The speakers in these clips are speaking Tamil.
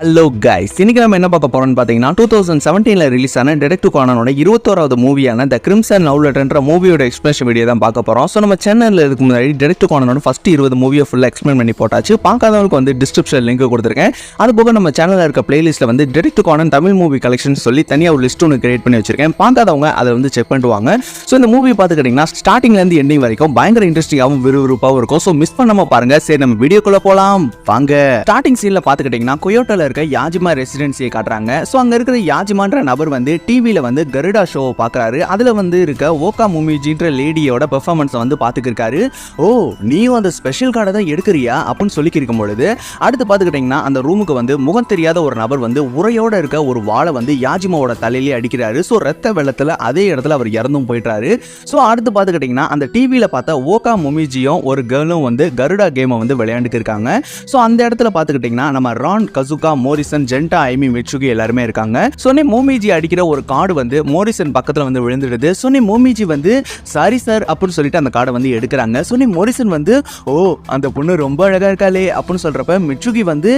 ஹலோ கைஸ், இன்னைக்கு நம்ம என்ன பார்க்க போறோம்னு பார்த்தீங்கன்னா 2017ல ரிலீஸ் ஆன டிடெக்டிவ் கானனோட 21வது மூவியான த கிரிம்சன் லவ் லெட்டர்ன்ற மூவியோட எக்ஸ்பிளேஷன் வீடியோ தான் பார்க்க போறோம். ஸோ நம்ம சேனலில் இதுக்கு முன்னாடி டிடெக்டிவ் கானனோட ஃபர்ஸ்ட் 20 மூவியை ஃபுல்லாக எக்ஸ்பிளைன் பண்ணி போட்டாச்சு. பார்க்காதவங்களுக்கு வந்து டிஸ்கிரிப்ஷன் லிங்க் கொடுத்துருக்கேன். அது போக நம்ம சேனலில் இருக்க பிளேலிஸ்ட்டில் வந்து detective Conan Tamil movie collection சொல்லி தனியாக ஒரு லிஸ்ட் ஒன்று கிரியேட் பண்ணி வச்சிருக்கேன். பார்க்காதவங்க அதை வந்து செக் பண்ணிட்டு வாங்க. ஸோ இந்த மூவி பார்த்துக்கிட்டிங்கன்னா ஸ்டார்டிங்லேருந்து எண்டிங் வரைக்கும் பயங்கர இன்ட்ரெஸ்டிங்காகவும் விறுவிறுப்பாகவும் இருக்கும். ஸோ மிஸ் பண்ணாம பாருங்க. சரி, நம்ம வீடியோக்குள்ள போகலாம் வாங்க. ஸ்டார்டிங் சீனில் பார்த்துக்கிட்டிங்கன்னா கொயோட்டால இருக்க யாஜிமா ரெசிடென்சியை காட்டுறாங்க. ஸோ அங்கே இருக்கிற யாஜிமான்ற நபர் வந்து டிவியில் வந்து கருடா ஷோவை பார்க்குறாரு. அதில் வந்து இருக்க ஓகா முமிஜின்ற லேடியோட பெர்ஃபார்மன்ஸை வந்து பார்த்துக்கிருக்காரு. ஓ, நீயும் அந்த ஸ்பெஷல் கார்டை தான் எடுக்கிறியா அப்படின்னு சொல்லிக்கிருக்கும் பொழுது அடுத்து பார்த்துக்கிட்டிங்கன்னா அந்த ரூமுக்கு வந்து முகம் தெரியாத ஒரு நபர் வந்து உரையோட இருக்க ஒரு வாளை வந்து யாஜிமாவோட தலையிலே அடிக்கிறாரு. ஸோ ரத்த வெள்ளத்தில் அதே இடத்துல அவர் இறந்தும் போயிட்டாரு. ஸோ அடுத்து பார்த்துக்கிட்டிங்கன்னா அந்த டிவியில் பார்த்த ஓகா முமிஜியும் ஒரு கேர்ளும் வந்து கருடா கேமை வந்து விளையாண்டுக்கு இருக்காங்க. ஸோ அந்த இடத்துல பார்த்துக்கிட்டிங்கன்னா நம்ம ரான், கசுகா, மோரிசன், ஜென்டா, ஐமி, மிட்சுகி எல்லாருமே இருக்காங்க. சோனி மோமிஜி அடிக்கிற ஒரு கார்டு வந்து மோரிசன் பக்கத்துல வந்து விழுந்துடுது. சோனி மோமிஜி வந்து சாரி சார் அப்படின்னு சொல்லிட்டு அந்த கார்டை வந்து எடுக்கிறாங்க. சோனி மோரிசன் வந்து ஓ, அந்த பொண்ணு ரொம்ப அழகா இருக்காளே அப்படின்னு சொல்றப்ப மிட்சுகி வந்து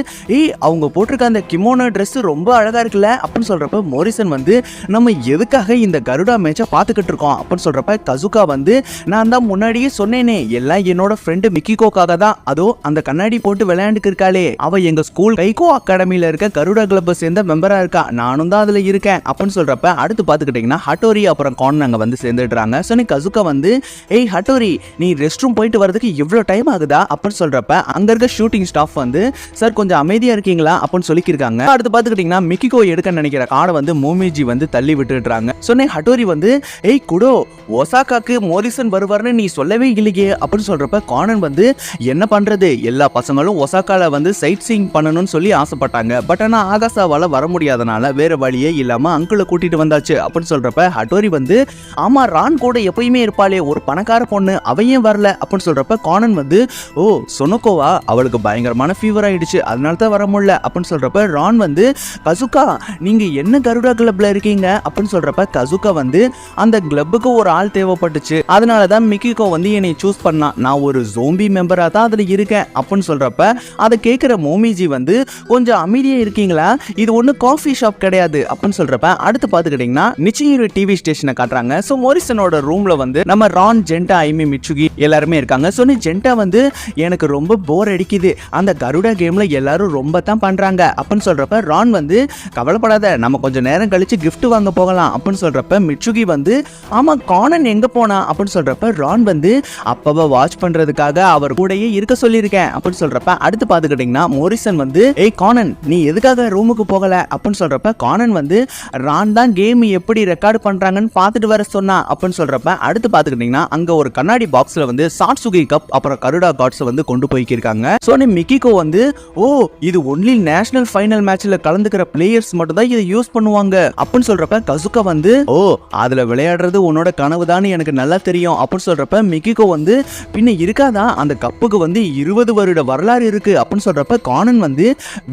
அவங்க போட்டிருக்க அந்த கிமோனோ ட்ரெஸ் ரொம்ப அழகா இருக்குல்ல அப்படின்னு சொல்றப்ப மோரிசன் வந்து நம்ம எதுக்காக இந்த கருடா மேட்சை பார்த்துக்கிட்டு இருக்கோம் அப்படின்னு சொல்றப்ப கசுகா வந்து நான் தான் முன்னாடியே சொன்னேனே எல்லாம் என்னோட ஃப்ரெண்டு மிக்கிகோக்காக தான். அதோ அந்த கண்ணாடி போட்டு விளையாண்டுக்கு இருக்காளே அவ எங்க ஸ்கூல் கைகோ அகாடமியில இருக்க கருடா கிளப்பை சேர்ந்த மெம்பரா இருக்கா, நானும் தான் அதுல இருக்கேன் அப்படின்னு சொல்றப்ப அடுத்து பார்த்துக்கிட்டீங்கன்னா ஹட்டோரி அப்புறம் கான் அங்க வந்து சேர்ந்துடுறாங்க. ஸோ கசுகா வந்து ஏய் ஹட்டோரி, நீ ரெஸ்ட் ரூம் போயிட்டு வரதுக்கு இவ்வளோ டைம் ஆகுதா அப்படின்னு சொல்றப்ப அங்க இருக்க ஷூட்டிங் ஸ்டாஃப் வந்து சார் கொஞ்சம் அமைதியா இருக்கீங்களா அப்படின்னு சொல்லிக்கிருக்காங்க. அடுத்து பார்த்துக்கிட்டீங்கன்னா மிக்கிகோ எடுக்க நினைக்கிற கார்டை வந்து மோமிஜி வந்து தள்ளி விட்டுடுறாங்க. சொன்னே ஹட்டோரி வந்து ஏய் குடோ, ஒசாகாக்கு மோரிசன் வருவார்னு நீ சொல்லவே இல்லையே அப்படின்னு சொல்றப்ப கானன் வந்து என்ன பண்றது, எல்லா பசங்களும் ஒசாகால வந்து சைட் சீயிங் பண்ணணும்னு சொல்லி ஆசைப்பட்டாங்க. பட் ஆனா ஆகாசாவால வர முடியாதனால வேற வழியே இல்லாம அங்கிளை கூட்டிட்டு வந்தாச்சு அப்படின்னு சொல்றப்ப ஹட்டோரி வந்து ஆமா, ரான் கூட எப்பயுமே இருப்பாளே ஒரு பணக்கார பொண்ணு, அவையும் வரல அப்படின்னு சொல்றப்ப கானன் வந்து ஓ சொனோகோவா, அவளுக்கு பயங்கரமான ஃபீவர் ஆயிடுச்சு அதனால தான் வர முடியல அப்படின்னு சொல்றப்ப ரான் வந்து கசுகா நீங்க என்ன கருடா கிளப்ல இருக்கீங்க அப்படின்னு சொல்றப்ப கசுகா வந்து அந்த கிளப்புக்கு ஒரு ஆள் தேவைப்பட்டுச்சு, அதனாலதான் மிக்கிகோ வந்து என்னை சூஸ் பண்ணா, நான் ஒரு ஜோம்பி மெம்பரா தான் அதுல இருக்கேன் அப்படின்னு சொல்றப்ப அதை கேட்கிற மோமிஜி வந்து கொஞ்சம் அமைதியா இருக்கீங்களா, இது ஒண்ணு காஃபி ஷாப் கிடையாது அப்படின்னு சொல்றப்ப அடுத்து பார்த்துக்கிட்டீங்கன்னா நிச்சயம் டிவி ஸ்டேஷனை காட்டுறாங்க. ஸோ மோரிசனோட ரூம்ல வந்து நம்ம ரான், ஜென்டா, ஐமி, மிட்சுகி எல்லாருமே இருக்காங்க. ஸோ ஜென்டா வந்து எனக்கு ரொம்ப போர் அடிக்குது, அந்த கருடா கேம்ல எல்லாரும் ரொம்ப தான் பண்றாங்க அப்படின்னு சொல்றப்ப ரான் வந்து கவலைப்படாத, நம்ம கொஞ்சம் நேரம் கழிச்சு கிஃப்ட் வாங்க போகலாம் அப்படின்னு சொல்றப்ப மிட்சுகி வந்து ஆமா கானன் எங்க போனா அப்படின்னு சொல்றப்ப ரான் வந்து அப்பவ வாட்ச் பண்றதுக்காக அவர் கூடயே இருக்க சொல்லியிருக்கேன் அப்படின்னு சொல்றப்ப அடுத்து பார்த்துக்கிட்டீங்கன்னா மோரிசன் வந்து ஏய் கானன், நீ எதுக்காக ரூமுக்கு போகல அப்படின்னு சொல்றப்ப கானன் வந்து ரான் தான் கேம் எப்படி ரெக்கார்ட் பண்றாங்கன்னு பார்த்துட்டு வர சொன்னா அப்படின்னு சொல்றப்ப அடுத்து பார்த்துக்கிட்டீங்கன்னா அங்க ஒரு கண்ணாடி பாக்ஸ்ல வந்து சாட்சுகி கப் அப்புறம் கருடா கார்ட்ஸ் வந்து கொண்டு போய்க்கிருக்காங்க. ஸோ மிக்கிகோ வந்து ஓ, இது ஒன்லி நேஷனல் ஃபைனல் மேட்ச்ல கலந்துக்கிற பிளேயர்ஸ் மட்டும் தான் இதை யூஸ் பண்ணுவாங்க அப்படின்னு சொல்றப்ப கசுகா வந்து ஓ, அதுல விளையாடுறது உன்னோட கனவு தான் எனக்கு நல்லா தெரியும் அப்படின்னு சொல்றப்ப மிக்கிகோ வந்து பின்ன இருக்காதா, அந்த கப்புக்கு வந்து 20 வருட வரலாறு இருக்கு அப்படின்னு சொல்றப்ப கானன் வந்து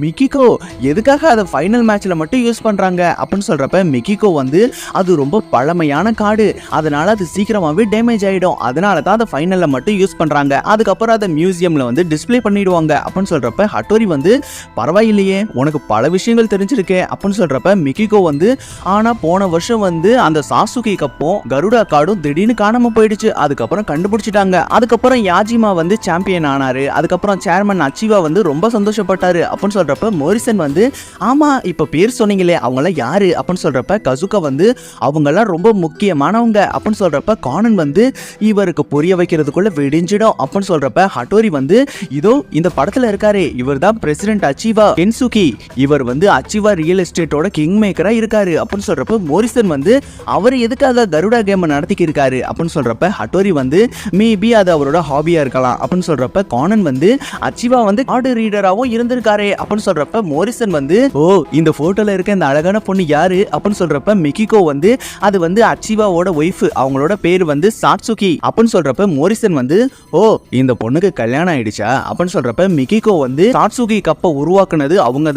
மிக்கிகோ எதுக்காக அதை ஃபைனல் மேட்ச்ல மட்டும் யூஸ் பண்றாங்க அப்படின்னு சொல்றப்ப மிக்கிகோ வந்து அது ரொம்ப பழமையான கார்டு, அதனால அது சீக்கிரமாவே டேமேஜ் ஆயிடும், அதனால தான் அதை ஃபைனல்ல மட்டும் யூஸ் பண்றாங்க, அதுக்கப்புறம் அதை மியூசியம்ல வந்து டிஸ்ப்ளே பண்ணிடுவாங்க அப்படின்னு சொல்றப்ப ஹட்டோரி வந்து பரவாயில்லையே உனக்கு பல விஷயங்கள் தெரிஞ்சிருக்கே அப்படின்னு சொல்றப்ப மிக்கிகோ வந்து ஆனா போன வருஷம் வந்து அந்த சாசுகி கப்பும் கருடா கார்டும் திடீர்னு காணாம போயிடுச்சு, அதுக்கப்புறம் கண்டுபிடிச்சிட்டாங்க, அதுக்கப்புறம் யாஜிமா வந்து சாம்பியன் ஆனாரு, அதுக்கப்புறம் சேர்மன் அச்சிவா வந்து ரொம்ப சந்தோஷப்பட்டாரு அப்படின்னு சொல்றப்ப மோரிசன் வந்து ஆமா இப்ப பேர் சொன்னீங்களே அவங்களாம் யாரு அப்படின்னு சொல்றப்ப கசுகா வந்து அவங்கெல்லாம் ரொம்ப முக்கியமானவங்க அப்படின்னு சொல்றப்ப கானன் வந்து இவருக்கு புரிய வைக்கிறதுக்குள்ள விடிஞ்சிடும் அப்படின்னு சொல்றப்ப ஹட்டோரி வந்து இதோ இந்த படத்துல இருக்காரு, இவர் தான் பிரசிடென்ட் அச்சிவா கென்சுகி, இவர் வந்து அச்சிவா ரியல் எஸ்டேட்டோட கிங் மேக்கரா இருக்காரு அப்படின்னு சொல்றப்ப மோரிசன் வந்து அவர் எதுக்காக கருடா கேம் நடத்திக்கி இருக்காரு அப்படின்னு சொல்றப்ப ஹட்டோரி வந்து மேபி அது அவரோட ஹாபியா இருக்கலாம் அப்படின்னு சொல்றப்ப கானன் வந்து அச்சிவா வந்து கார்டு ரீடராகவும் இருந்திருக்காரு அப்படின்னு சொல்றப்ப மோரிசன் வந்து ஓ, இந்த போட்டோல இருக்க இந்த அழகான பொண்ணு யாரு அப்படின்னு சொல்றப்ப மிக்கிகோ வந்து அது வந்து அச்சிவாவோட ஒய்ஃப், அவங்களோட பேர் வந்து சாட்சுகி அப்படின்னு சொல்றப்ப மோரிசன் வந்து ஓ, இந்த பொண்ணுக்கு கல்யாணம் ஆயிடுச்சா அப்படின்னு சொல்றப்ப மிக்கிகோ வந்து சாட்சுகி கப்பை உருவாக்குனது அவங்க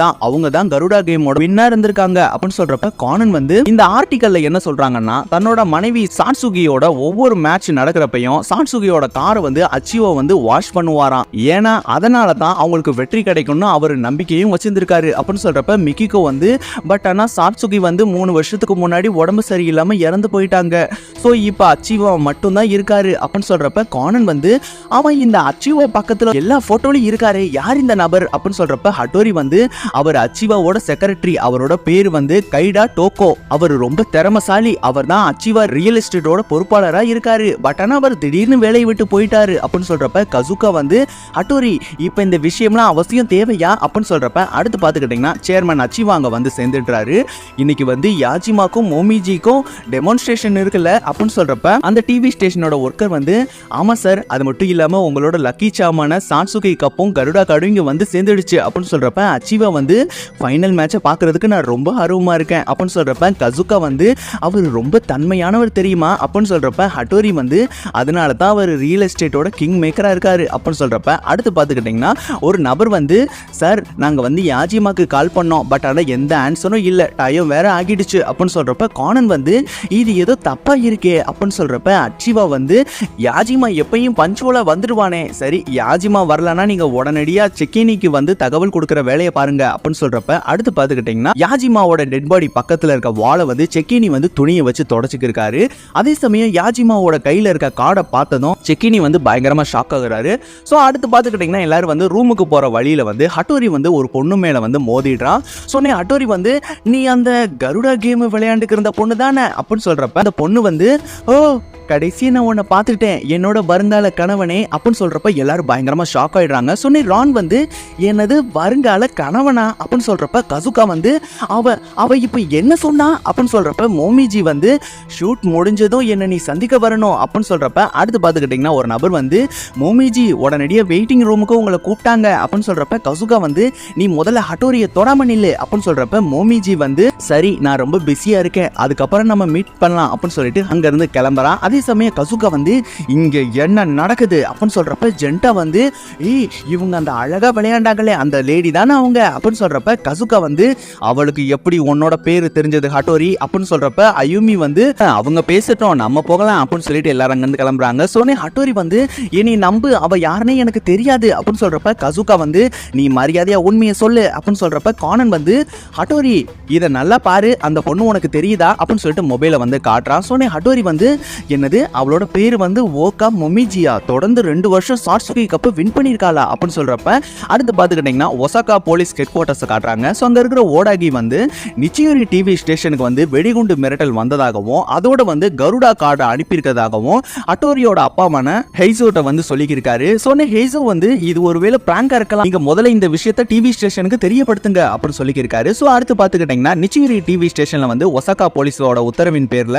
தான் கருடா கேமோட வின்னா இருந்திருக்காங்க அப்படின்னு சொல்றப்ப கானன் வந்து இந்த ஆர்டிக்கல்ல என்ன சொல்றாங்கன்னா தன்னோட மனைவி சாட்சுகியோட ஒவ்வொரு மேட்ச் நடக்கிறப்பையும் சாட்சுகியோட காரை வந்து அச்சிவா வந்து வாஷ் பண்ணுவாராம், ஏன்னா அதனால தான் அவங்களுக்கு வெற்றி கிடைக்கும்னு அவர் நம்பிக்கையும் வச்சிருந்திருக்காரு அப்படின்னு சொல்றப்ப மிகிகோ வந்து பட் ஆனா சாட்சுகி வந்து 3 வருஷத்துக்கு முன்னாடி உடம்பு சரியில்லாம இறந்து போயிட்டாங்க. ஸோ இப்போ அச்சிவா மட்டும்தான் இருக்காரு அப்படின்னு சொல்றப்ப கானன் வந்து அவன் இந்த அச்சிவா பக்கத்துல எல்லா போட்டோலையும் இருக்காரு, யார் இந்த நபர் அப்படின்னு சொல்றப்ப ஹட்டோரி வந்து அவர் அச்சிவாவோட செக்ரட்டரி, அவரோட பேர் வந்து கைடா டோகோ. அவர் ரொம்ப திறமசாலி, அவர் தான் அச்சிவா ரியல் எஸ்டேட்டோட பொறுப்பாளரா இருக்காரு. பட் ஆனா அவர் திடீர்னு வேலையை விட்டு போயிட்டாரு அப்படின்னு சொல்றப்ப கசுகா வந்து ஹட்டோரி இப்போ இந்த விஷயம்லாம் அவசியம் தேவையா அப்படின்னு சொல்றப்ப அடுத்து பார்த்துக்கிட்டீங்கன்னா சேர்மன் அச்சிவா அங்க வந்து சேர்ந்துடுறாரு. இன்னைக்கு வந்து யாஜிமாக்கும் மோமிஜிக்கும் டெமான்ஸ்ட்ரேஷன் இருக்குல்ல அப்படின்னு சொல்றப்ப அந்த டிவி ஸ்டேஷனோட ஒர்க்கர் வந்து ஆமா சார், அது மட்டும் இல்லாம உங்களோட லக்கி சாமான சாட்சுகி கப்பும் கருடா கார்டும் இங்க வந்து சேர்ந்துடுச்சு அப்படின்னு சொல்றப்ப அச்சிவா வந்து ஃபைனல் மேட்சை பார்க்கறதுக்கு நான் ரொம்ப ஆர்வமா இருக்கேன் அப்படின்னு சொல்றப்ப கசுகா வந்து அவர் ரொம்ப தன்மையானவர் தெரியுமா அப்படின்னு சொல்றப்ப ஹட்டோரி வந்து அதனால தான் அவர் ரியல் எஸ்டேட்டோட கிங் மேக்கரா இருக்காரு அப்படின்னு சொல்றப்ப அடுத்து பார்த்துக்கிட்டிங்கன்னா ஒரு நபர் வந்து சார் நாங்கள் வந்து யாஜிமாக்கு கால் பண்ணோம், பட் ஆனால் எந்த ஆன்சரும் இல்லை, டைம் வேற ஆகிடுச்சு அப்படின்னு சொல்றப்ப கானன் வந்து இது ஏதோ தப்பா இருக்கே அப்படின்னு சொல்றப்ப அச்சிவா வந்து யாஜிமா எப்பயும் பஞ்சுவலா வந்துடுவானே, சரி யாஜிமா வரலன்னா நீங்க உடனடியா செக்கினிக்கு வந்து தகவல் கொடுக்குற வேலையை பாருங்க அப்படின்னு சொல்றப்ப அடுத்து பார்த்துக்கிட்டிங்கன்னா யாஜிமாவோட டெட் பாடி பக்கத்தில் இருக்க வாளை வந்து செக்கினி வந்து துணியை வச்சு தொடச்சிக்கிருக்காரு. அதே சமயம் யாஜிமாவோட கையில் இருக்க கார்டை பார்த்ததும் செக்கினி வந்து பயங்கரமா ஷாக் ஆகுறாரு. ஸோ அடுத்து பார்த்துக்கிட்டிங்கன்னா எல்லாரும் வந்து ரூமுக்கு போற வழியில வந்து ஹட்டோரி வந்து ஒரு பொண்ணு மேல வந்து மோதிடுறான். சொன்னே ஹட்டோரி வந்து நீ அந்த கருடா கேம் விளையாண்டுக்கு இருந்த பொண்ணு தானே அப்படின்னு சொல்றப்ப அந்த பொண்ணு வந்து ஓ கடைசியை நான் உன்னை பார்த்துட்டேன் என்னோட வருங்கால கணவனே அப்படின்னு சொல்றப்ப எல்லாரும் பயங்கரமா ஷாக் ஆயிடுறாங்க. சொன்னே ரான் வந்து என்னது வருங்கால கணவனா அப்படின்னு சொல்றப்ப கசுகா வந்து அவ இப்ப என்ன சொன்னா அப்படின்னு சொல்றப்ப மோமிஜி வந்து ஷூட் முடிஞ்சதும் என்ன நீ சந்திக்க வரணும் அப்படின்னு சொல்றப்ப அடுத்து பார்த்துக்கிட்டிங்கன்னா ஒரு நபர் வந்து மோமிஜி உடனடியாக வெயிட்டிங் ரூமுக்கு உங்களை கூப்பிட்டாங்க அப்படின்னு சொல்றப்ப கசுகா வந்து நீ முதல்ல ஹட்டோரியை தொடாம நில்லு அப்படின்னு சொல்றப்ப மோமிஜி வந்து சரி நான் ரொம்ப பிஸியா இருக்கேன், அதுக்கப்புறம் நம்ம மீட் பண்ணலாம் அப்படின்னு சொல்லிட்டு அங்க இருந்து கிளம்புறான். அதே சமயம் கசுகா வந்து இங்க என்ன நடக்குது அப்படின்னு சொல்றப்ப ஜென்டா வந்து இவங்க அந்த அழகா விளையாண்டாங்களே அந்த லேடி தானே அவங்க அப்படின்னு சொல்றப்ப கசுகா வந்து அவளுக்கு எப்படி உன்னோட பேரு தெரிஞ்சது ஹட்டோரி அப்படின்னு சொல்றப்ப அயுமி வந்து அவங்க பேசட்டும் நம்ம போகலாம் அப்படின்னு சொல்லிட்டு எல்லாரும் அங்கிருந்து கிளம்புறாங்க. சோனே ஹட்டோரி வந்து இனி நம்பு அவ யாருன்னே எனக்கு தெரியாது அப்படின்னு சொல்றப்ப கசுகா வந்து நீ மரியாதையா உண்மையை சொல்லு அப்படின்னு சொல்றப்ப கானன் வந்து ஹட்டோரி இதை நல்லா பாரு அந்த பொண்ணு உனக்கு தெரியுதா அப்படின்னு சொல்லிட்டு மொபைலை வந்து காட்டுறான். சோனே ஹட்டோரி வந்து என்னது அவளோட பேரு வந்து ஓகா மொமிஜியா, தொடர்ந்து 2 வருஷம் சாட்சுகி கப் வின் பண்ணிருக்காளா அப்படின்னு சொல்றப்ப அடுத்து பார்த்துக்கிட்டீங்கன்னா ஒசாகா போலீஸ் ஹெட் குவார்ட்டர்ஸ் காட்டுறாங்க. ஸோ அங்க இருக்கிற ஓடாகி வந்து நிச்சியோரி டிவி ஸ்டேஷனுக்கு வந்து வெடிகுண்டு மிரட்டல் வந்ததாகவும் அதோட வந்து கருடா கார்டு அனுப்பியிருக்கிறதாகவும் ஹட்டோரியோட அப்பாமான ஹெய்சோட்ட வந்து சொல்லியிருக்காரு. சொன்ன ஹெய்சோ வந்து இது ஒருவேளை பிராங்கா இருக்கலாம், நீங்க முதல்ல இந்த விஷயத்தை டிவி ஸ்டேஷனுக்கு தெரியப்படுத்துங்க அப்படின்னு சொல்லியிருக்காரு. ஸோ அடுத்து பார்த்துக்கிட்டீங்கன்னா நிச்சியோரி டிவி ஸ்டேஷன்ல வந்து ஒசாகா போலீஸோட உத்தரவின் பேர்ல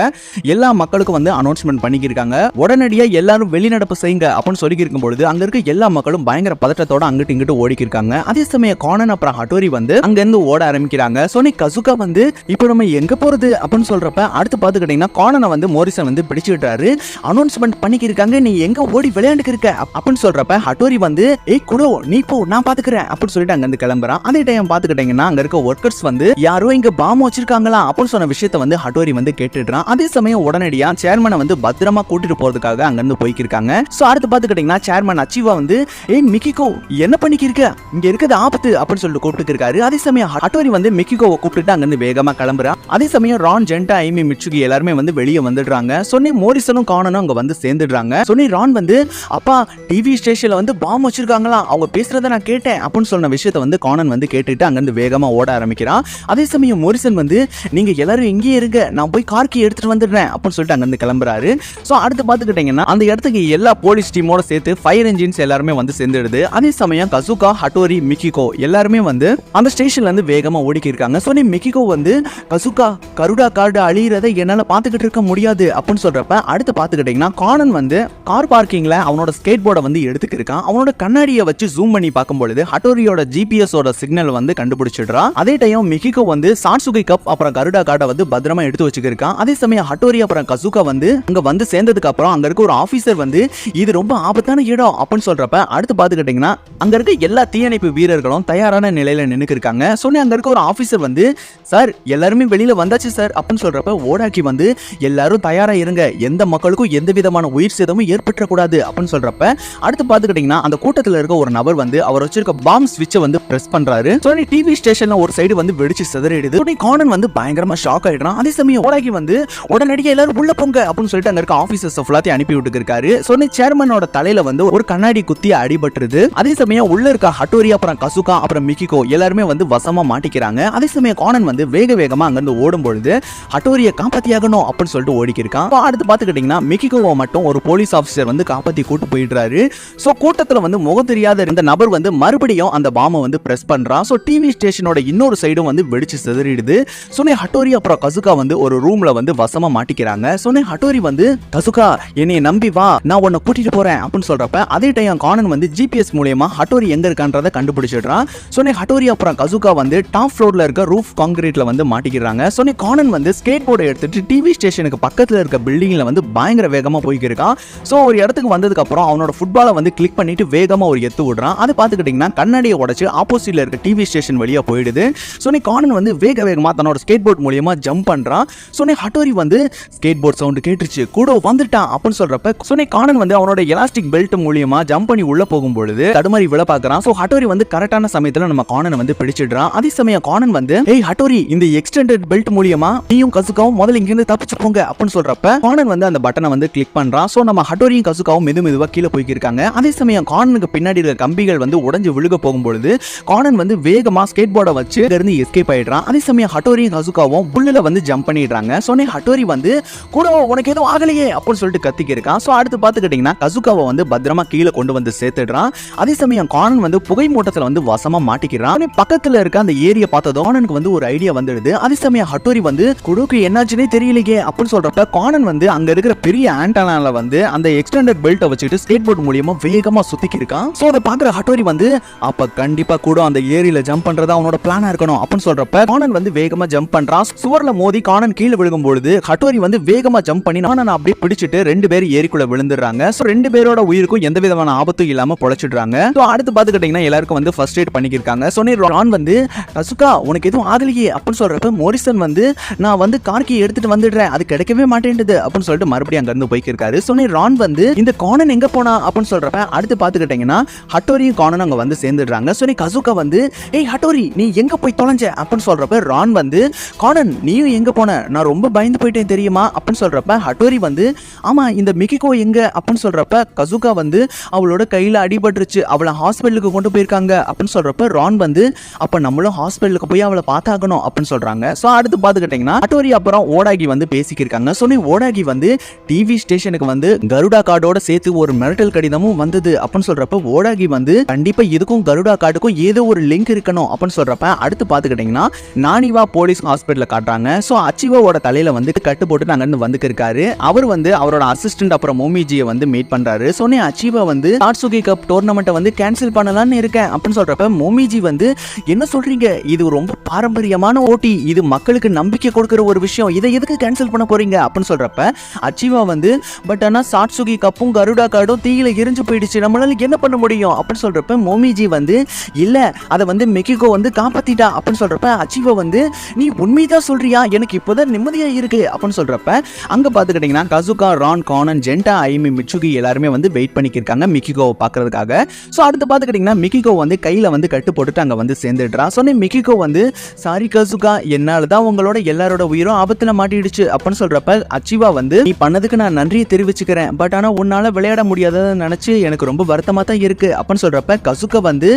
எல்லா மக்களுக்கும் வந்து அனௌன்ஸ்மெண்ட் பண்ணிக்கிருக்காங்க, உடனடியா எல்லாரும் வெளிநடப்பு செய்யுங்க அப்படின்னு சொல்லி இருக்கும் பொழுது அங்க இருக்க எல்லா மக்களும் பயங்கர பதட்டத்தோட அங்கிட்டு இங்கிட்டு ஓடிக்கிருக்காங்க. அதே சமயம் கானன் அப்புறம் ஹட்டோரி வந்து அங்க இருந்து ஓட ஆரம்பிக்கிறாங்க. சோனி கசுகா வந்து இப்போ நம்ம எங்க போறது அப்படின்னு சொல்றப்ப அடுத்து பாத்துக்கிட்டீங்கன்னா கானனை வந்து மோரிசன் வந்து பிடிச்சு விட்டாரு. அனௌன்ஸ்மெண்ட் பண்ணிக்கிருக்காங்க, நீ எங்க ஓடி விளையாண்டுக்கு இருக்க அப்படின்னு சொல்றப்ப ஹட்டோரி வந்து ஏய் குடோ நீ போ நான் பாத்துக்கிறேன் அப்படின்னு சொல்லிட்டு அங்க இருந்து கிளம்புறான். அதே டைம் பாத்துக்கிட்டீங்கன்னா அங்க இருக்க ஒர்க்கர்ஸ் வந்து யாரோ இங்க பாம் வச்சிருக்காங்களா அப்படின்னு சொன்ன விஷயத்தை வந்து ஹட்டோரி வந்து கேட்டுடுறான். அதே சமயம் உடனடியா சேர்மனை வந்து பத்திரமா கூட்டிட்டு போறதுக்காக அங்க இருந்து போய்க்கிருக்காங்க. சோ அடுத்து பாத்துக்கிட்டீங்கன்னா சேர்மன் அச்சிவா வந்து ஏய் மிகிகோ என்ன பண்ணிக்கிருக்க, இங்க இருக்கிறது ஆபத்து அப்படின்னு சொல்லிட்டு கூப்பிட்டு இருக்காரு. அதே சமயம் ஹட்டோரி வந்து மிகிகோவை கூப்பிட்டு அங்க இருந்து வேகமா கிளம்புறான். அதே சமயம் ரான் ஜென்டா ஐமி மிட்சுகி எல்லாருமே வந்து வெளியே வந்துடுறாங்க. சொன்னி மோரிசனும் கானனும் அங்க வந்து சேர்ந்துடுறாங்க. சொன்னி ரான் வந்து அப்பா டிவி ஸ்டேஷன்ல வந்து பாம் வச்சிருக்காங்களா, அவங்க பேசுறத நான் கேட்டேன் அப்படின்னு சொன்ன விஷயத்தை வந்து கானன் வந்து கேட்டுட்டு அங்க இருந்து வேகமா ஓட ஆரம்பிக்கிறான். அதே சமயம் மோரிசன் வந்து நீங்க எல்லாரும் எங்கேயே இருங்க நான் போய் கார்க்கி எடுத்துட்டு வந்துடுறேன் அப்படின்னு சொல்லிட்டு அங்க இருந்து கிளம்புறாரு. சோ அடுத்து பாத்துக்கிட்டீங்கன்னா அந்த இடத்துக்கு எல்லா போலீஸ் டீமோட சேர்த்து ஃபயர் என்ஜின்ஸ் எல்லாருமே வந்து சேர்ந்துடுது. அதே சமயம் கசுகா ஹட்டோரி மிகிகோ எல்லாருமே வந்து அந்த ஸ்டேஷன்ல இருந்து வேகமா ஓடிக்கி இருக்காங்க. சோ நீ மிகிகோ வந்து கசுகா கருடா கார்டு அழியறதை என்னால பாத்துக்கிட்டு இருக்க முடியாது அப்படின்னு சொல்றப்ப அடுத்து பாத்துக்கிட்டீங்கன்னா கானன் வந்து கார் பார்க்கிங்ல அவனோட ஸ்கேட் போர்டை வந்து எடுத்துக்கிருக்கான். அவனோட கண்ணாடியை வச்சு ஜூம் பண்ணி பார்க்கும்பொழுது ஹட்டோரியோட ஜிபிஎஸ் ஓட சிக்னல் வந்து கண்டுபிடிச்சிடுறான். அதே டைம் மிகிகோ வந்து சாட்சுகி கப் அப்புறம் கருடா கார்டை வந்து பத்திரமா எடுத்து வச்சுக்கிருக்கான். அதே சமயம் ஹட்டோரி அப்புறம் கசுகா வந்து அங்க அங்க வந்து சேர்ந்ததுக்கு அப்புறம் அங்க இருக்க ஒரு ஆபீசர் வந்து இது ரொம்ப ஆபத்தான இடம் அப்படின்னு சொல்றப்ப அடுத்து பாத்துக்கிட்டீங்கன்னா அங்க இருக்க எல்லா தீயணைப்பு வீரர்களும் தயாரான நிலையில நின்னுக்கு இருக்காங்க. சொன்னே அங்க இருக்க ஒரு ஆபீசர் வந்து சார் எல்லாருமே வெளியில வந்தாச்சு சார் அப்படின்னு சொல்றப்ப ஓடாக்கி வந்து எல்லாரும் தயாரா இருங்க, எந்த மக்களுக்கும் எந்த விதமான உயிர் சேதமும் ஏற்பட்டுறக்கூடாது அப்படின்னு சொல்றப்ப அடுத்து பாத்துக்கிட்டீங்கன்னா அந்த கூட்டத்தில் இருக்க ஒரு நபர் வந்து அவர் வச்சிருக்க பாம் ஸ்விட்சை வந்து பிரஸ் பண்றாரு. சோனி டிவி ஸ்டேஷன்ல ஒரு சைடு வந்து வெடிச்சு சிதறிடுது. சோனி கானன் வந்து பயங்கரமா ஷாக் ஆயிடுறான். அதே சமயம் ஓடாக்கி வந்து உடனடியாக எல்லாரும் உள்ள போங்க அப்படின்னு சொல்லிட்டு அங்க இருக்க ஆபீசர்ஸ் ஃபுல்லாத்தையும் அனுப்பி விட்டு இருக்காரு. சோனி சேர்மனோட தலையில வந்து ஒரு கண்ணாடி குத்தி அடிபட்டுருது. அதே சமயம் உள்ள இருக்க ஹட்டோரி அப்புறம் கசுகா அப்புறம் மிகிகோ எல்லாருமே வந்து வசமா மாட்டிக்கிறாங்க. அதே சமயம் கானன் வந்து வேகமா அங்க இருந்து ஓடும் பொழுது ஹட்டோரியை காப்பாத்தியாகணும் அப்படின்னு சொல்லிட்டு ஓடிக்கி இருக்கான். அடுத்து பாத்துக்கிட்டீங்கன்னா மிகிகோவை மட்டும் ஒரு போலீஸ் ஆபீசர் வந்து காப்பாத்தி கூட்டு போயிடுறாரு. சோ கூட்டத்துல வந்து முகம் தெரியாத இந்த நபர் வந்து மறுபடியும் அந்த பாமை வந்து பிரஸ் பண்றான். சோ டிவி ஸ்டேஷனோட இன்னொரு சைடும் வந்து வெடிச்சு சிதறிடுது. சொன்னே ஹட்டோரி அப்புறம் கசுகா வந்து ஒரு ரூம்ல வந்து வசமா மாட்டிக்கிறாங்க. சொன்னே ஹட்டோரி வந்து கசுகா என்னைய நம்பி வா, நான் உன்னை கூட்டிட்டு போறேன் அப்படின்னு சொல்றப்ப அதே டைம் கானன் வந்து ஜிபிஎஸ் மூலமா ஹட்டோரி எங்க இருக்கான்றதை கண்டுபிடிச்சிடுறான். சொன்னே ஹட்டோரி அப்புறம் கசுகா வந்து டாப் ஃப்ளோர்ல இருக்க ரூஃப் கான்கிரீட்ல வந்து மாட்டிக்கிறாங்க. சொன்னே கானன் வந்து ஸ்கேட் போர்டை எடுத்துட்டு டிவி ஸ்டேஷனுக்கு பக்கத்துல இருக்க பில்டிங்ல வந்து பயங்கர வேகமா போய்க்கு இருக்கான். சோ ஒரு இடத்துக்கு வந்ததுக்கு அப்புறம் அவனோட ஃபுட்பாலை வந்து கிளிக் பண்ணிட்டு வேகமா ஒரு எத்து விடுறான். அதை பார்த்துக்கிட்டீங்கன்னா கண்ணாடியை உடைச்சு ஆப்போசிட்ல இருக்க டிவி ஸ்டேஷன் வெளியே போயிடுது. சொன்னே கானன் வந்து வேகமா தன்னோட ஸ்கேட் போர்ட் மூலமா ஜம்ப் பண்றான். சொன்னே ஹட்டோரி வந்து ஸ்கேட் போர்ட் சவுண்ட் கேட்டுருச்சு, கூட வந்துட்டான் அப்படின்னு சொல்றப்ப சொன்னே கானன் வந்து அவனோட எலாஸ்டிக் பெல்ட் மூலமா ஜம்ப் பண்ணி உள்ள போகும்பொழுது தடுமாறி விழ பார்க்கறான். சோ ஹட்டோரி வந்து கரெக்டான சமயத்துல நம்ம கானனை வந்து பிடிச்சிடுறான். அதே சமயம் கானன் வந்து ஏய் ஹட்டோரி இந்த எக்ஸ்டெண்டட் பெல்ட் மூலமா நீயும் கசுகாவும் முதல்ல இங்க இருந்து தப்பிச்சு போங்க அப்படின்னு சொல்றப்ப கானன் வந்து அந்த பட்டனை வந்து கிளிக் பண்றான். சோ நம்ம ஹட்டோரியும் கசுகாவும் மெதுவா கீழே போய்க்கு இருக்காங்க. அதே சமயம் கானனுக்கு பின்னாடி இருக்க கம்பிகள் வந்து உடைஞ்சு விழுக போகும்பொழுது கானன் வந்து வேகமா ஸ்கேட் போர்டை வச்சு இருந்து எஸ்கேப் ஆயிடுறான். அதே சமயம் ஹட்டோரியும் கசுகாவும் புல்லுல வந்து ஜம்ப் பண்ணிடுறாங்க. சொன்னே ஹட்டோரி வந்து கூட உனக்கு எதுவும் ஆகலையே அப்படின்னு சொல்லிட்டு கத்திக்கி இருக்கான். சோ அடுத்து பாத்துக்கிட்டீங்கன்னா கசுகாவை வந்து பத்திரமா கீழே கொண்டு வந்து சேர்த்துடுறான். அதே சமயம் கானன் வந்து புகை மூட்டத்துல வந்து வசமா மாட்டிக்கிறான். பக்கத்துல இருக்க அந்த ஏரியா பார்த்ததும் கானனுக்கு வந்து ஒரு ஐடியா வந்துடுது. அதே சமயம் ஹட்டோரி வந்து குடுக்கு என்னாச்சுன்னே தெரியலையே அப்படின்னு சொல்றப்ப கானன் வந்து அங்க இருக்கிற பெரிய ஆண்டனால வந்து அந்த எக்ஸ்டெண்டட் பெல்ட்டை வச்சுட்டு ஸ்கேட் போர்ட் மூலமா வேகமா சுத்திக்கி இருக்கான். சோ அதை பாக்குற ஹட்டோரி வந்து அப்ப கண்டிப்பா கூட அந்த ஏரியில ஜம்ப் பண்றதா அவனோட பிளானா இருக்கணும் அப்படின்னு சொல்றப்ப கானன் வந்து வேகமா ஜம்ப் பண்றான். சுவர்ல மோதி கானன் கீழே விழுகும் பொழுது ஹட்டோரி வந்து வேகமா ஜம்ப் பண்ணி கானனை அப்படியே பிடிச்சிட்டு ரெண்டு பேரும் ஏரிக்குள்ள விழுந்துடுறாங்க. சோ ரெண்டு பேரோட உயிருக்கும் எந்த விதமான ஆபத்தும் இல்லாம பொழைச்சிடுறாங்க. சோ அடுத்து பாத்துக்கிட்டீங்கன்னா எல்லாருக்கும் வந்து ஃபர்ஸ்ட் எய்ட் பண்ணிருக்காங்க. சொன்னே ரான் வந்து கசுகா உனக்கு எதுவும் ஆகலையே அப்படின்னு சொல்றப்ப மோரிசன் வந்து நான் வந்து கார்கி எடுத்துட்டு வந்துடுறேன், அது கிடைக்கவே மாட்டேன்டுது அப்படின்னு சொல்லிட்டு மறுபடியும் அங்க இருந்து போய்க்கு இருக்காரு. சொன்னே ரான் வந்து இந்த கானன் எங்க போனா அப்படின்னு சொல்றப்ப அடுத்து பாத்துக்கிட்டீங்கன்னா ஹட்டோரியும் கானன் அங்க வந்து சேர்ந்துடுறாங்க. சொன்னே கசுகா வந்து ஏய் ஹட்டோரி நீ எங்க போய் தொலைஞ்ச அப்படின்னு சொல்றப்ப ரான் வந்து கானன் நீயும் எங்க போன, நான் ரொம்ப பயந்து போயிட்டேன் தெரியுமா அப்படின்னு சொல்றப்ப ஹட்டோரி வந்து ஆமா இந்த மிகிகோ எங்க அப்படின்னு சொல்றப்ப கசுகா வந்து அவளோட கையில அடிபட்டுருச்சு, அவளை ஹாஸ்பிட்டலுக்கு கொண்டு போயிருக்காங்க அப்படின்னு சொல்றப்ப ரான் வந்து அப்ப நம்மளும் ஹாஸ்பிட்டலுக்கு போய் அவளை பார்த்தாகணும் அப்படின்னு சொல்றாங்க. சோ அடுத்து பாத்துக்கிட்டீங்கன்னா ஹட்டோரி அப்புறம் ஓடாகி வந்து பேசிக்கிருக்காங்க. சொன்னே ஓடாகி வந்து டிவி ஸ்டேஷனுக்கு வந்து கருடா கார்டோட சேர்த்து ஒரு மிரட்டல் கடிதமும் வந்தது அப்படின்னு சொல்றப்ப ஓடாகி வந்து கண்டிப்பா இதுக்கும் கருடா கார்டுக்கும் ஏதோ ஒரு லிங்க் இருக்கணும் அப்படின்னு சொல்றப்ப அடுத்து பாத்துக்கிட்டீங்கன்னா நானிவா போலீஸ் ஹாஸ்பிட்டல காட்டுறாங்க. சோ அச்சிவாவோட தலையில வந்து கட்டு போட்டு அங்க இருந்து வந்துக்கு இருக்காரு. அவர் வந்து அவரோட அசிஸ்டன்ட் அப்புறம் மோமிஜியை வந்து மீட் பண்றாரு. சொன்னே அச்சிவா வந்து டாட்சுகி கப் டோர்னமெண்ட்டை வந்து கேன்சல் பண்ணலாம்னு இருக்கேன் அப்படின்னு சொல்றப்ப மோமிஜி வந்து என்ன சொல்றீங்க, இது ரொம்ப பாரம்பரியமான ஓட்டி, இது மக்களுக்கு நம்பிக்கை கொடுக்கிற ஒரு விஷயம், இதை எதுக்கு கேன்சல் பண்ண போறீங்க அப்படின்னு சொல்றப்ப அச்சிவா வந்து பட் ஆனா சாட்சுகி கப்பும் கருடா கார்டும் தீயில எரிஞ்சு போயிடுச்சு, நம்மளால என்ன பண்ண முடியும் அப்படின்னு சொல்றப்ப மோமிஜி வந்து இல்ல அதை வந்து மெகிகோ வந்து காப்பாத்திட்டா அப்படின்னு சொல்றப்ப அச்சிவா வந்து நீ உண்மைதான் சொல்றியா, எனக்கு இப்போதான் நிம்மதியா இருக்கு அப்படின்னு சொல்றப்ப அங்க பாத்துக்கிட்டீங்கன்னா கசுகா ரான் கானன் ஜென்டா ஐமி மிட்சுகி எல்லாருமே வந்து வெயிட் பண்ணிக்கிருக்காங்க மிகிகோவை பாக்குறதுக்காக. சோ அடுத்து பாத்துக்கிட்டீங்கன்னா மிகிகோ வந்து கையில வந்து கட்டு போட்டுட்டு அங்க வந்து சேர்ந்துடுறா. சொன்னே மிகிகோ வந்து சாரி கசுகா என்னாலதான் உங்களோட எல்லாரோட உயிரும் ஆபத்துல மாட்டிடுச்சு அப்படின்னு சொல்றப்ப அச்சிவா வந்து நீ பண்ணதுக்கு நான் நன்றியை தெரிவிச்சுக்கிறேன், பட் ஆனா உன்னால விளையாட முடியாததை நினைச்சு எனக்கு ரொம்ப வருத்தமா தான் இருக்கு அப்படின்னு சொல்றப்ப கசுகா வந்து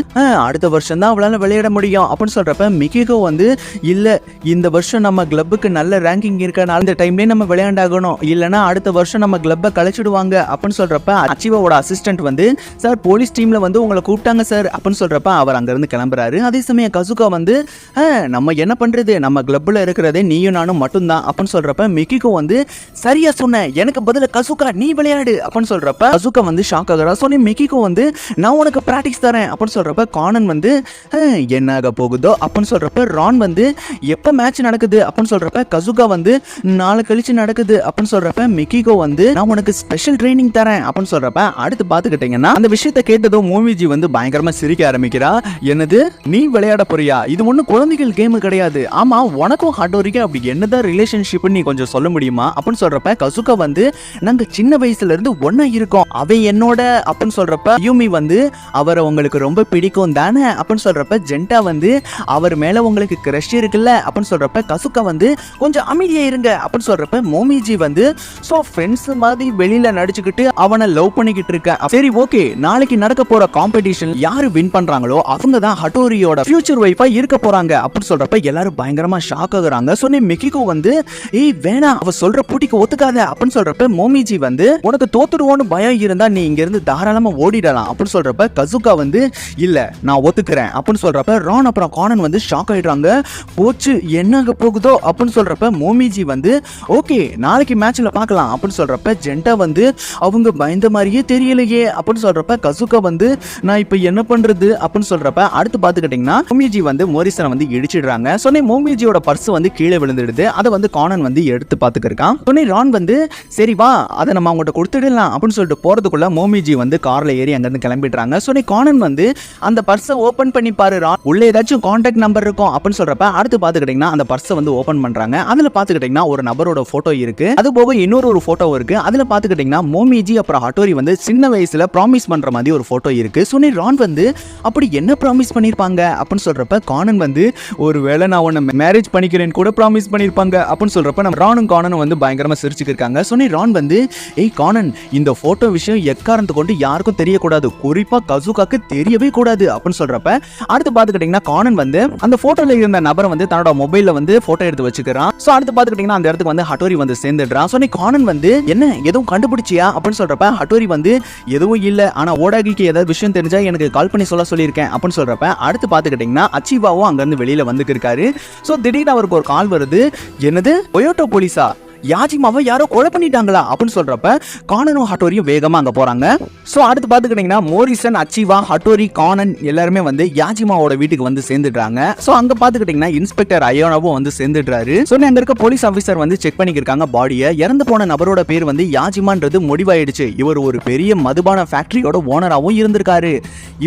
அடுத்த வருஷம் தான் அவளால விளையாட முடியும் அப்படின்னு சொல்றப்ப மிகிகோ வந்து இல்ல இந்த வருஷம் நம்ம கிளப்புக்கு நல்ல ரேங்கிங் இருக்கனால இந்த டைம்லயே நம்ம விளையாண்டாகணும், இல்லனா அடுத்த வருஷம் நம்ம கிளப்பை கழிச்சிடுவாங்க அப்படின்னு சொல்றப்ப அச்சிவாவோட அசிஸ்டன்ட் வந்து சார் போலீஸ் டீம்ல வந்து உங்களை கூப்பிட்டாங்க சார் அப்படின்னு சொல்றப்ப அவர் அங்க இருந்து கிளம்புறாரு. அதே சமயம் கசுகா வந்து நம்ம என்ன பண்றது, நம்ம கிளப்ல இருக்கிறதே நீயும் நானும் மட்டும்தான் அப்படின்னு சொல்றப்ப மிகிகோ வந்து சரியா சொன்ன, எனக்கு பதில கசுகா நீ விளையாடு அப்படின்னு சொல்றப்ப கசுகா வந்து ஷாக் ஆகுறா. சொன்னே மிகிகோ வந்து நான் உனக்கு பிராக்டிஸ் தரேன் அப்படின்னு சொல்றப்ப கானன் வந்து என்ன ஆக போகுதோ அப்படின்னு சொல்றப்ப ரான் வந்து எப்ப மேட்ச் நடக்குது அப்படின்னு சொல்றப்ப கசுகா வந்து நாளை கழிச்சு நடக்குது அப்படின்னு சொல்றப்ப சொல்றப்ப மிக்கிகோ வந்து நான் உனக்கு ஸ்பெஷல் ட்ரைனிங் தரேன் அப்படின்னு சொல்றப்ப அடுத்து பாத்துக்கிட்டீங்கன்னா அந்த விஷயத்தை கேட்டதும் மூமிஜி வந்து பயங்கரமா சிரிக்க ஆரம்பிக்கிறா. என்னது நீ விளையாட போறியா? இது ஒன்னும் குழந்தைகள் கேம் கிடையாது. ஆமா உனக்கும் ஹட்டோரிக்கும் அப்படி என்னதான் ரிலேஷன்ஷிப் நீ கொஞ்சம் சொல்ல முடியுமா அப்படின்னு சொல்றப்ப கசுகா வந்து நாங்க சின்ன வயசுல இருந்து ஒன்னா இருக்கோம், அவ என்னோட அப்படின்னு சொல்றப்ப யூமி வந்து அவரை உங்களுக்கு ரொம்ப பிடிக்கும் தானே அப்படின்னு சொல்றப்ப ஜென்டா வந்து அவர் மேல உங்களுக்கு கிரஷ் இருக்குல்ல அப்படின்னு சொல்றப்ப கசுகா வந்து கொஞ்சம் அமைதியா இருங்க அப்படின்னு சொல்றப்ப மோமிஜி வந்து சோ ஃப்ரெண்ட்ஸ் மாதிரி வெளியில நடிச்சுக்கிட்டு அவனை லவ் பண்ணிக்கிட்டு இருக்க. சரி ஓகே, நாளைக்கு நடக்க போற காம்படிஷன் யாரு வின் பண்றாங்களோ அவங்க தான் ஹட்டோரியோட ஃபியூச்சர் வைஃபா இருக்க போறாங்க அப்படின்னு சொல்றப்ப எல்லாரும் பயங்கரமா ஷாக் ஆகுறாங்க. சொன்னே மிக்கிகோ வந்து ஏய் வேணாம், அவ சொல்ற பூட்டிக்கு ஒத்துக்காத அப்படின்னு சொல்றப்ப மோமிஜி வந்து உனக்கு தோத்துடுவோன்னு பயம் இருந்தா நீ இங்க இருந்து தாராளமா ஓடிடலாம் அப்படின்னு சொல்றப்ப கசுகா வந்து இல்ல நான் ஒத்துக்கிறேன் அப்படின்னு சொல்றப்ப ரான் அப்புறம் கானன் வந்து ஷாக் ஆயிடுறாங்க. போச்சு என்னங்க போகுதோ அப்படின்னு சொல்றப்ப மோமிஜி வந்து ஓகே நாளைக்கு மேட்ச்ல பார்க்கலாம் அப்படின்னு சொல்றப்ப ஜென்டா வந்து அவங்க பயந்த மாதிரியே தெரியலையே அப்படின்னு சொல்றப்ப கசுகா வந்து நான் இப்ப என்ன பண்றது அப்படின்னு சொல்றப்ப அடுத்து பாத்துக்கிட்டீங்கன்னா மோமிஜி வந்து மோரிசனை வந்து இடிச்சிடுறாங்க. சொன்னே மோமிஜியோட பர்ஸ் வந்து கீழே விழுந்துடுது. அதை வந்து கானன் வந்து எடுத்து பாத்துக்கிருக்கான். சொன்னே ரான் வந்து சரி வா அதை நம்ம அவங்ககிட்ட கொடுத்துடலாம் அப்படின்னு சொல்லிட்டு போறதுக்குள்ள மோமிஜி வந்து கார்ல ஏறி அங்க இருந்து கிளம்பிடுறாங்க. சொன்னே கானன் வந்து அந்த பர்ஸை ஓபன் பண்ணி பாரு ரான், உள்ள ஏதாச்சும் கான்டாக்ட் நம்பர் இருக்கும் அப்படின்னு சொல்றப்ப அடுத்து பாத்துக்கிட்டீங்கன்னா அந்த பர்ஸை வந்து ஓபன் பண்றாங்க. அதுல பாத்துக்கிட்டீங்கன்னா ஒரு நபரோட போட்டோ இருக்கு, அது போக இன்னொரு ஒரு போட்டோ இருக்கு. அதுல பாத்துக்கிட்டீங்கன்னா மோமிஜி அப்புறம் ஹட்டோரி வந்து சின்ன வயசுல ப்ராமிஸ் பண்ற மாதிரி ஒரு போட்டோ இருக்கு. சொன்னே ரான் வந்து அப்படி என்ன ப்ராமிஸ் பண்ணிருப்பாங்க அப்படின்னு சொல்றப்ப கானன் வந்து ஒருவேளை நான் உன்னை மேரேஜ் பண்ணிக்கிறேன் கூட ப்ராமிஸ் பண்ணிருப்பாங்க அப்படின்னு சொல்றப்ப நம்ம ரானும் கானனும் வந்து பயங்கரமா சிரிச்சுக்கிட்டு இருக்காங்க. சொன்னே ரான் வந்து ஏய் கானன் இந்த போட்டோ விஷயம் எக்காரணத்தை கொண்டு யாருக்கும் தெரியக்கூடாது, குறிப்பா கசுகாக்கு தெரியவே கூடாது அப்படின்னு சொல்றப்ப அடுத்து பாத்துக்கிட்டீங்கன்னா கானன் வந்து அந்த போட்டோல இருந்த நபரை வந்து தன்னோட மொபைல்ல வந்து போட்டோ எடுத்து வச்சுக்கிறான். சோ அடுத்து பாத்துக்கிட்டீங்கன்னா அந்த இடத்துக்கு வந்து ஹட்டோரி வந்து சேர்ந்துடுறான். சொன்னே கானன் வந்து என்ன எதுவும் கண்டுபிடிச்சியா அப்படின்னு சொல்றப்ப ஹட்டோரி வந்து எதுவும் இல்ல, ஆனா ஓடாகிக்கு ஏதாவது விஷயம் தெரிஞ்சா எனக்கு கால் பண்ணி சொல்லியிருக்கேன் அப்படின்னு சொல்றப்ப அடுத்து பாத்துக்கிட்டீங்கன்னா அச்சிவாவும் அங்க இருந்து வெளியில வந்துட்டு இருக்காரு. சோ திடீர்னு அவருக்கு ஒரு கால் வருது. என்னது ஒயோட்டோ போலீஸா, யாஜிமாவை யாரோ கொலை பண்ணிட்டாங்களா அப்படின்னு சொல்றப்ப கானனும் ஹட்டோரியும் வேகமா அங்க போறாங்க. சோ அடுத்து பாத்துக்கிட்டீங்கன்னா மோரிசன், அச்சிவா, ஹட்டோரி, கானன் எல்லாருமே வந்து யாஜிமாவோட வீட்டுக்கு வந்து சேர்ந்துடுறாங்க. சோ அங்க பாத்துக்கிட்டீங்கன்னா இன்ஸ்பெக்டர் அயோனாவும் வந்து சேர்ந்துடுறாரு. சோ அங்க இருக்க போலீஸ் ஆபீசர் வந்து செக் பண்ணிருக்காங்க பாடியை. இறந்து போன நபரோட பேர் வந்து யாஜிமான்றது முடிவாயிடுச்சு. இவர் ஒரு பெரிய மதுபான ஃபேக்டரியோட ஓனராகவும் இருந்திருக்காரு.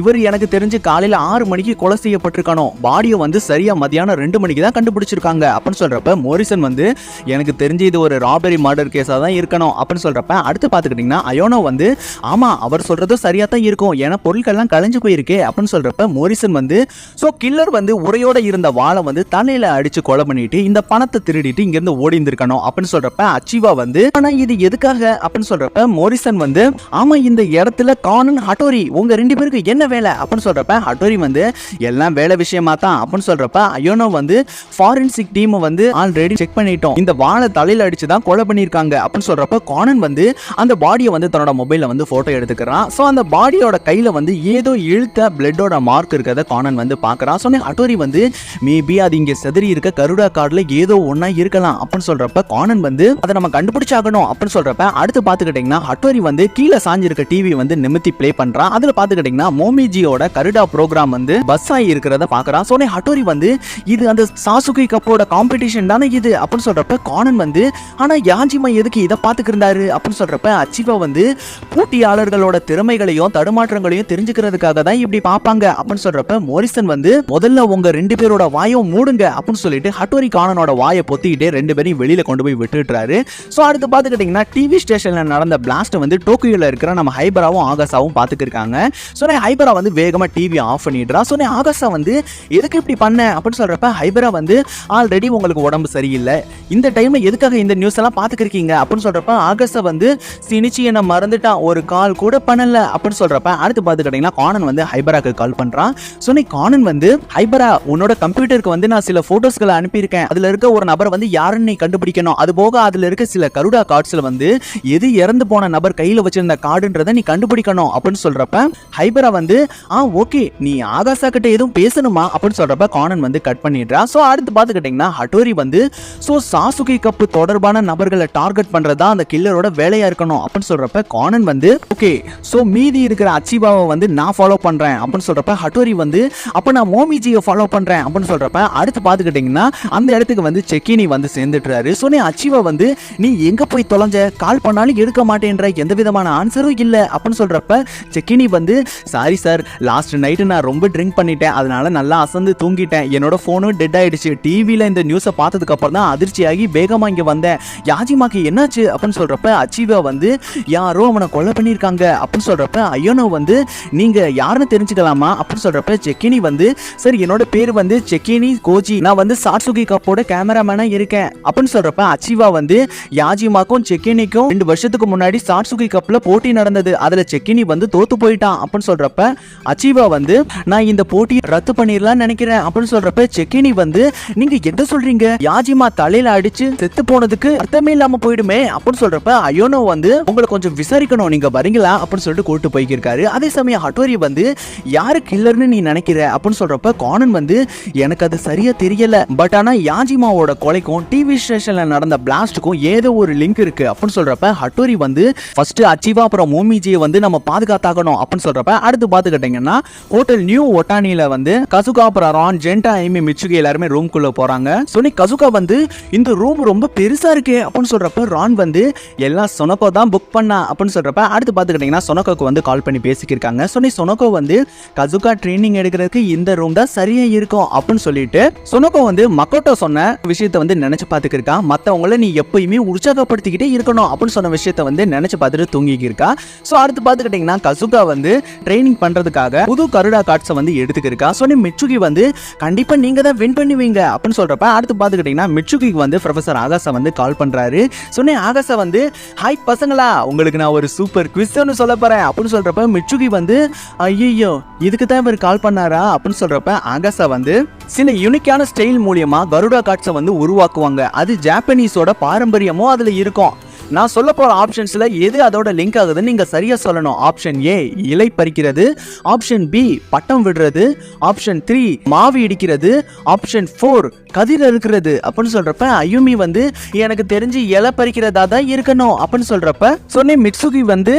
இவர் எனக்கு தெரிஞ்சு காலையில 6 மணிக்கு கொலை செய்யப்பட்டிருக்கானோ, பாடியை வந்து சரியா மதியானம் 2 மணிக்கு தான் கண்டுபிடிச்சிருக்காங்க அப்படின்னு சொல்றப்ப மோரிசன் வந்து எனக்கு தெரிஞ்சு இது ஒரு ராபரி மர்டர் கேஸா தான் இருக்கணும் அப்படின்னு சொல்றப்ப அடுத்து பாத்துக்கிட்டீங்கன்னா அயோனோ வந்து ஆமா அவர் சொல்றதும் சரியா தான் இருக்கும், ஏன்னா பொருட்கள்லாம் கலைஞ்சு போயிருக்கு அப்படின்னு சொல்றப்ப மோரிசன் வந்து சோ கில்லர் வந்து உரையோட இருந்த வாளை வந்து தலையில அடிச்சு கொலை பண்ணிட்டு இந்த பணத்தை திருடிட்டு இங்க இருந்து ஓடி இருந்திருக்கணும் அப்படின்னு சொல்றப்ப அச்சிவா வந்து ஆனா இது எதுக்காக அப்படின்னு சொல்றப்ப மோரிசன் வந்து ஆமா இந்த இடத்துல கானன் ஹட்டோரி உங்க 2 பேருக்கு என்ன வேலை அப்படின்னு சொல்றப்ப ஹட்டோரி வந்து எல்லாம் வேலை விஷயமா தான் அப்படின்னு சொல்றப்ப அயோனோ வந்து ஃபாரன்சிக் டீம் வந்து ஆல்ரெடி செக் பண்ணிட்டோம், இந்த வாளை தலையில தான் கொலை பண்ணிருக்காங்க அப்படின்னு சொல்றப்ப கானன் வந்து அந்த பாடியை வந்து தன்னோட மொபைல்ல வந்து போட்டோ எடுத்துக்கிறான். சோ அந்த பாடியோட கையில வந்து ஏதோ இழுத்த பிளட்டோட மார்க் இருக்கிறத கானன் வந்து பாக்குறான். சொன்ன ஹட்டோரி வந்து மேபி அது இங்க செதறி இருக்க கருடா கார்டுல ஏதோ ஒன்னா இருக்கலாம் அப்படின்னு சொல்றப்ப கானன் வந்து அதை நம்ம கண்டுபிடிச்சாகணும் அப்படின்னு சொல்றப்ப அடுத்து பாத்துக்கிட்டீங்கன்னா ஹட்டோரி வந்து கீழே சாஞ்சிருக்க டிவி வந்து நிமித்தி பிளே பண்றான். அதுல பாத்துக்கிட்டீங்கன்னா மோமிஜியோட கருடா ப்ரோக்ராம் வந்து பஸ் ஆகி இருக்கிறத பாக்குறான். சொன்ன ஹட்டோரி வந்து இது அந்த சாசுகி கப்போட காம்படிஷன் தானே இது அப்படின்னு சொல்றப்ப கானன் வந்து ஆனா யாஜிமா எதுக்கு இதை பாத்துக்கு இருந்தாரு அப்படின்னு சொல்றப்ப அச்சிவா வந்து போட்டியாளர்களோட திறமைகளையும் தடுமாற்றங்களையும் தெரிஞ்சுக்கிறதுக்காக தான் இப்படி பாப்பாங்க அப்படின்னு சொல்றப்ப மோரிசன் வந்து முதல்ல உங்க 2 பேரோட வாயும் மூடுங்க அப்படின்னு சொல்லிட்டு ஹட்டோரி கானனோட வாயை பொத்திக்கிட்டே 2 பேரையும் வெளியில கொண்டு போய் விட்டுறாரு. சோ அடுத்து பாத்துக்கிட்டீங்கன்னா டிவி ஸ்டேஷன்ல நடந்த பிளாஸ்ட் வந்து டோக்கியோல இருக்கிற நம்ம ஹைபராவும் ஆகாசாவும் பாத்துக்கு இருக்காங்க. சொன்ன ஹைபரா வந்து வேகமா டிவி ஆஃப் பண்ணிடுறா. சொன்ன ஆகாசா வந்து எதுக்கு இப்படி பண்ண அப்படின்னு சொல்றப்ப ஹைபரா வந்து ஆல்ரெடி உங்களுக்கு உடம்பு சரியில்லை, இந்த டைம்ல எதுக்காக இந்த நியூஸ் எல்லாம் பாத்துக்கிருக்கீங்க அப்படின்னு சொல்றப்ப ஆகாசா வந்து சினிச்சி என்ன மறந்துட்டான், ஒரு கால் கூட பண்ணல அப்படின்னு சொல்றப்ப அடுத்து பாத்துக்கிட்டீங்கன்னா கானன் வந்து ஹைபராக்கு கால் பண்றான். சொன்ன கானன் வந்து ஹைபரா உன்னோட கம்ப்யூட்டருக்கு வந்து நான் சில போட்டோஸ்களை அனுப்பியிருக்கேன், அதுல இருக்க ஒரு நபர் வந்து யாருன்னு நீ கண்டுபிடிக்கணும், அது போக அதுல இருக்க சில கருடா கார்ட்ஸ்ல வந்து எது இறந்து போன நபர் கையில வச்சிருந்த கார்டுன்றதை நீ கண்டுபிடிக்கணும் அப்படின்னு சொல்றப்ப ஹைபரா வந்து ஓகே நீ ஆகாசா கிட்ட எதுவும் பேசணுமா அப்படின்னு சொல்றப்ப கானன் வந்து கட் பண்ணிடுறா. சோ அடுத்து பாத்துக்கிட்டீங்கன்னா ஹட்டோரி வந்து சோ சாசுகி கப் தொடர் தொடர்பான நபர்களை டார்கெட் பண்றதா அந்த கில்லரோட வேலையா இருக்கணும் அப்படின்னு சொல்றப்ப கானன் வந்து ஓகே சோ மீதி இருக்கிற அச்சிவாவை வந்து நான் ஃபாலோ பண்றேன் அப்படின்னு சொல்றப்ப ஹட்டோரி வந்து அப்ப நான் மோமிஜியை ஃபாலோ பண்றேன் அப்படின்னு சொல்றப்ப அடுத்து பாத்துக்கிட்டீங்கன்னா அந்த இடத்துக்கு வந்து செக்கினி வந்து சேர்ந்துட்டுறாரு. சோ நீ அச்சிவா வந்து நீ எங்க போய் தொலைஞ்ச, கால் பண்ணாலும் எடுக்க மாட்டேன்ற, எந்த விதமான ஆன்சரும் இல்ல அப்படின்னு சொல்றப்ப செக்கினி வந்து சாரி சார், லாஸ்ட் நைட்டு நான் ரொம்ப ட்ரிங்க் பண்ணிட்டேன், அதனால நல்லா அசந்து தூங்கிட்டேன், என்னோட போனும் டெட் ஆயிடுச்சு, டிவில இந்த நியூஸை பார்த்ததுக்கு அப்புறம் தான் அதிர்ச்சியாகி வேகமா இங்க வந்தேன், யாஜிமாக்கு என்னாச்சு அப்படின்னு சொல்றப்ப அச்சிவா வந்து யாரோ அவனை கொலை பண்ணியிருக்காங்க அப்படின்னு சொல்றப்ப அயோனோ வந்து நீங்க யாருன்னு தெரிஞ்சுக்கலாமா அப்படின்னு சொல்றப்ப செக்கினி வந்து சரி என்னோட பேர் வந்து செக்கினி கோஜி, நான் வந்து சாட்சுகி கப்போட கேமராமேனா இருக்கேன் அப்படின்னு சொல்றப்ப அச்சிவா வந்து யாஜிமாக்கும் செக்கினிக்கும் 2 வருஷத்துக்கு முன்னாடி சாட்சுகி கப்ல போட்டி நடந்தது, அதுல செக்கினி வந்து தோத்து போயிட்டான் அப்படின்னு சொல்றப்ப அச்சிவா வந்து நான் இந்த போட்டியை ரத்து பண்ணிடலாம் நினைக்கிறேன் அப்படின்னு சொல்றப்ப செக்கினி வந்து நீங்க என்ன சொல்றீங்க, யாஜிமா தலையில அடிச்சு செத்து போனதுக்கு அர்த்தமே இல்லாம போயிடுமே அப்படின்னு சொல்றப்ப அயோனோ வந்து உங்களை கொஞ்சம் விசாரிக்கணும், நீங்க வரீங்களா அப்படின்னு சொல்லிட்டு கூட்டு போய்க்கிருக்காரு. அதே சமயம் ஹட்டோரி வந்து யாரு கில்லர்னு நீ நினைக்கிற அப்படின்னு சொல்றப்ப கானன் வந்து எனக்கு அது சரியா தெரியல, பட் ஆனா யாஜிமாவோட கொலைக்கும் டிவி ஸ்டேஷன்ல நடந்த பிளாஸ்டுக்கும் ஏதோ ஒரு லிங்க் இருக்கு அப்படின்னு சொல்றப்ப ஹட்டோரி வந்து ஃபர்ஸ்ட் அச்சிவா அப்புறம் மோமிஜியை வந்து நம்ம பாதுகாத்தாகணும் அப்படின்னு சொல்றப்ப அடுத்து பாத்துக்கிட்டீங்கன்னா ஹோட்டல் நியூ ஒட்டானில வந்து கசுகா அப்புறம் ரான் ஜென்டா ஐமி மிச்சுகி எல்லாருமே ரூம்குள்ள போறாங்க. சோனி கசுகா வந்து இந்த ரூம் ரொம்ப பெருசா இருக்கு அப்படின்னு சொல்றப்ப ரான் வந்து எல்லாம் சொனக்கோ தான் புக் பண்ணா அப்படின்னு சொல்றப்ப அடுத்து பாத்துக்கிட்டீங்கன்னா சொனக்கோக்கு வந்து கால் பண்ணி பேசிக்கிருக்காங்க. சோனி சொனக்கோ வந்து கசுகா ட்ரைனிங் எடுக்கிறதுக்கு இந்த ரூம் தான் சரியா இருக்கும் அப்படின்னு சொல்லிட்டு சொனக்கோ வந்து மக்கோட்டோ சொன்ன விஷயத்தை வந்து நினைச்சு பாத்துக்கிருக்கா, மத்தவங்கள நீ எப்பயுமே உற்சாகப்படுத்திக்கிட்டே இருக்கணும் அப்படின்னு சொன்ன விஷயத்தை வந்து நினைச்சு பார்த்துட்டு தூங்கிக்கி இருக்கா. சோ அடுத்து பாத்துக்கிட்டீங்கன்னா கசுகா வந்து ட்ரைனிங் பண்றதுக்காக புது கருடா கார்ட்ஸை வந்து எடுத்துக்கிருக்கா. சோனி மிச்சுகி வந்து கண்டிப்பா நீங்க தான் வின் பண்ணுவீங்க அப்படின்னு சொல்றப்ப அடுத்து பாத்துக்கிட்டீங்கன்னா மிச்சுகிக்கு வந்து ப்ரொஃபசர் ஆகாஷா வந்து கால் பண்றாரு. சொன்னே ஆகாஷா வந்து ஹாய் பசங்களா, உங்களுக்கு நான் ஒரு சூப்பர் குவிஸ் ஒன்று சொல்ல போறேன் அப்படின்னு சொல்றப்ப மிச்சுகி வந்து ஐயோ இதுக்கு தான் இவர் கால் பண்ணாரா அப்படின்னு சொல்றப்ப ஆகாஷா வந்து சில யூனிக்கான ஸ்டைல் மூலியமா கருடா கார்ட்ஸை வந்து உருவாக்குவாங்க, அது ஜாப்பனீஸோட பாரம்பரியமும் அதுல இருக்கும், நான் சொல்ல போற ஆப்ஷன்ஸ்ல எது அதோட லிங்க் ஆகுதுன்னு நீங்க சரியா சொல்லணும். ஆப்ஷன் ஏ இலை பறிக்கிறது, ஆப்ஷன் பி பட்டம் விடுறது, ஆப்ஷன் 3 மாவு இடிக்கிறது, ஆப்ஷன் 4 கதிர் இருக்கிறது அப்படின்னு சொல்றப்ப அயுமி வந்து எனக்கு தெரிஞ்சு இலை பறிக்கிறதா தான் இருக்கணும் அப்படின்னு சொல்றப்ப சொன்னே மிட்சுகி வந்து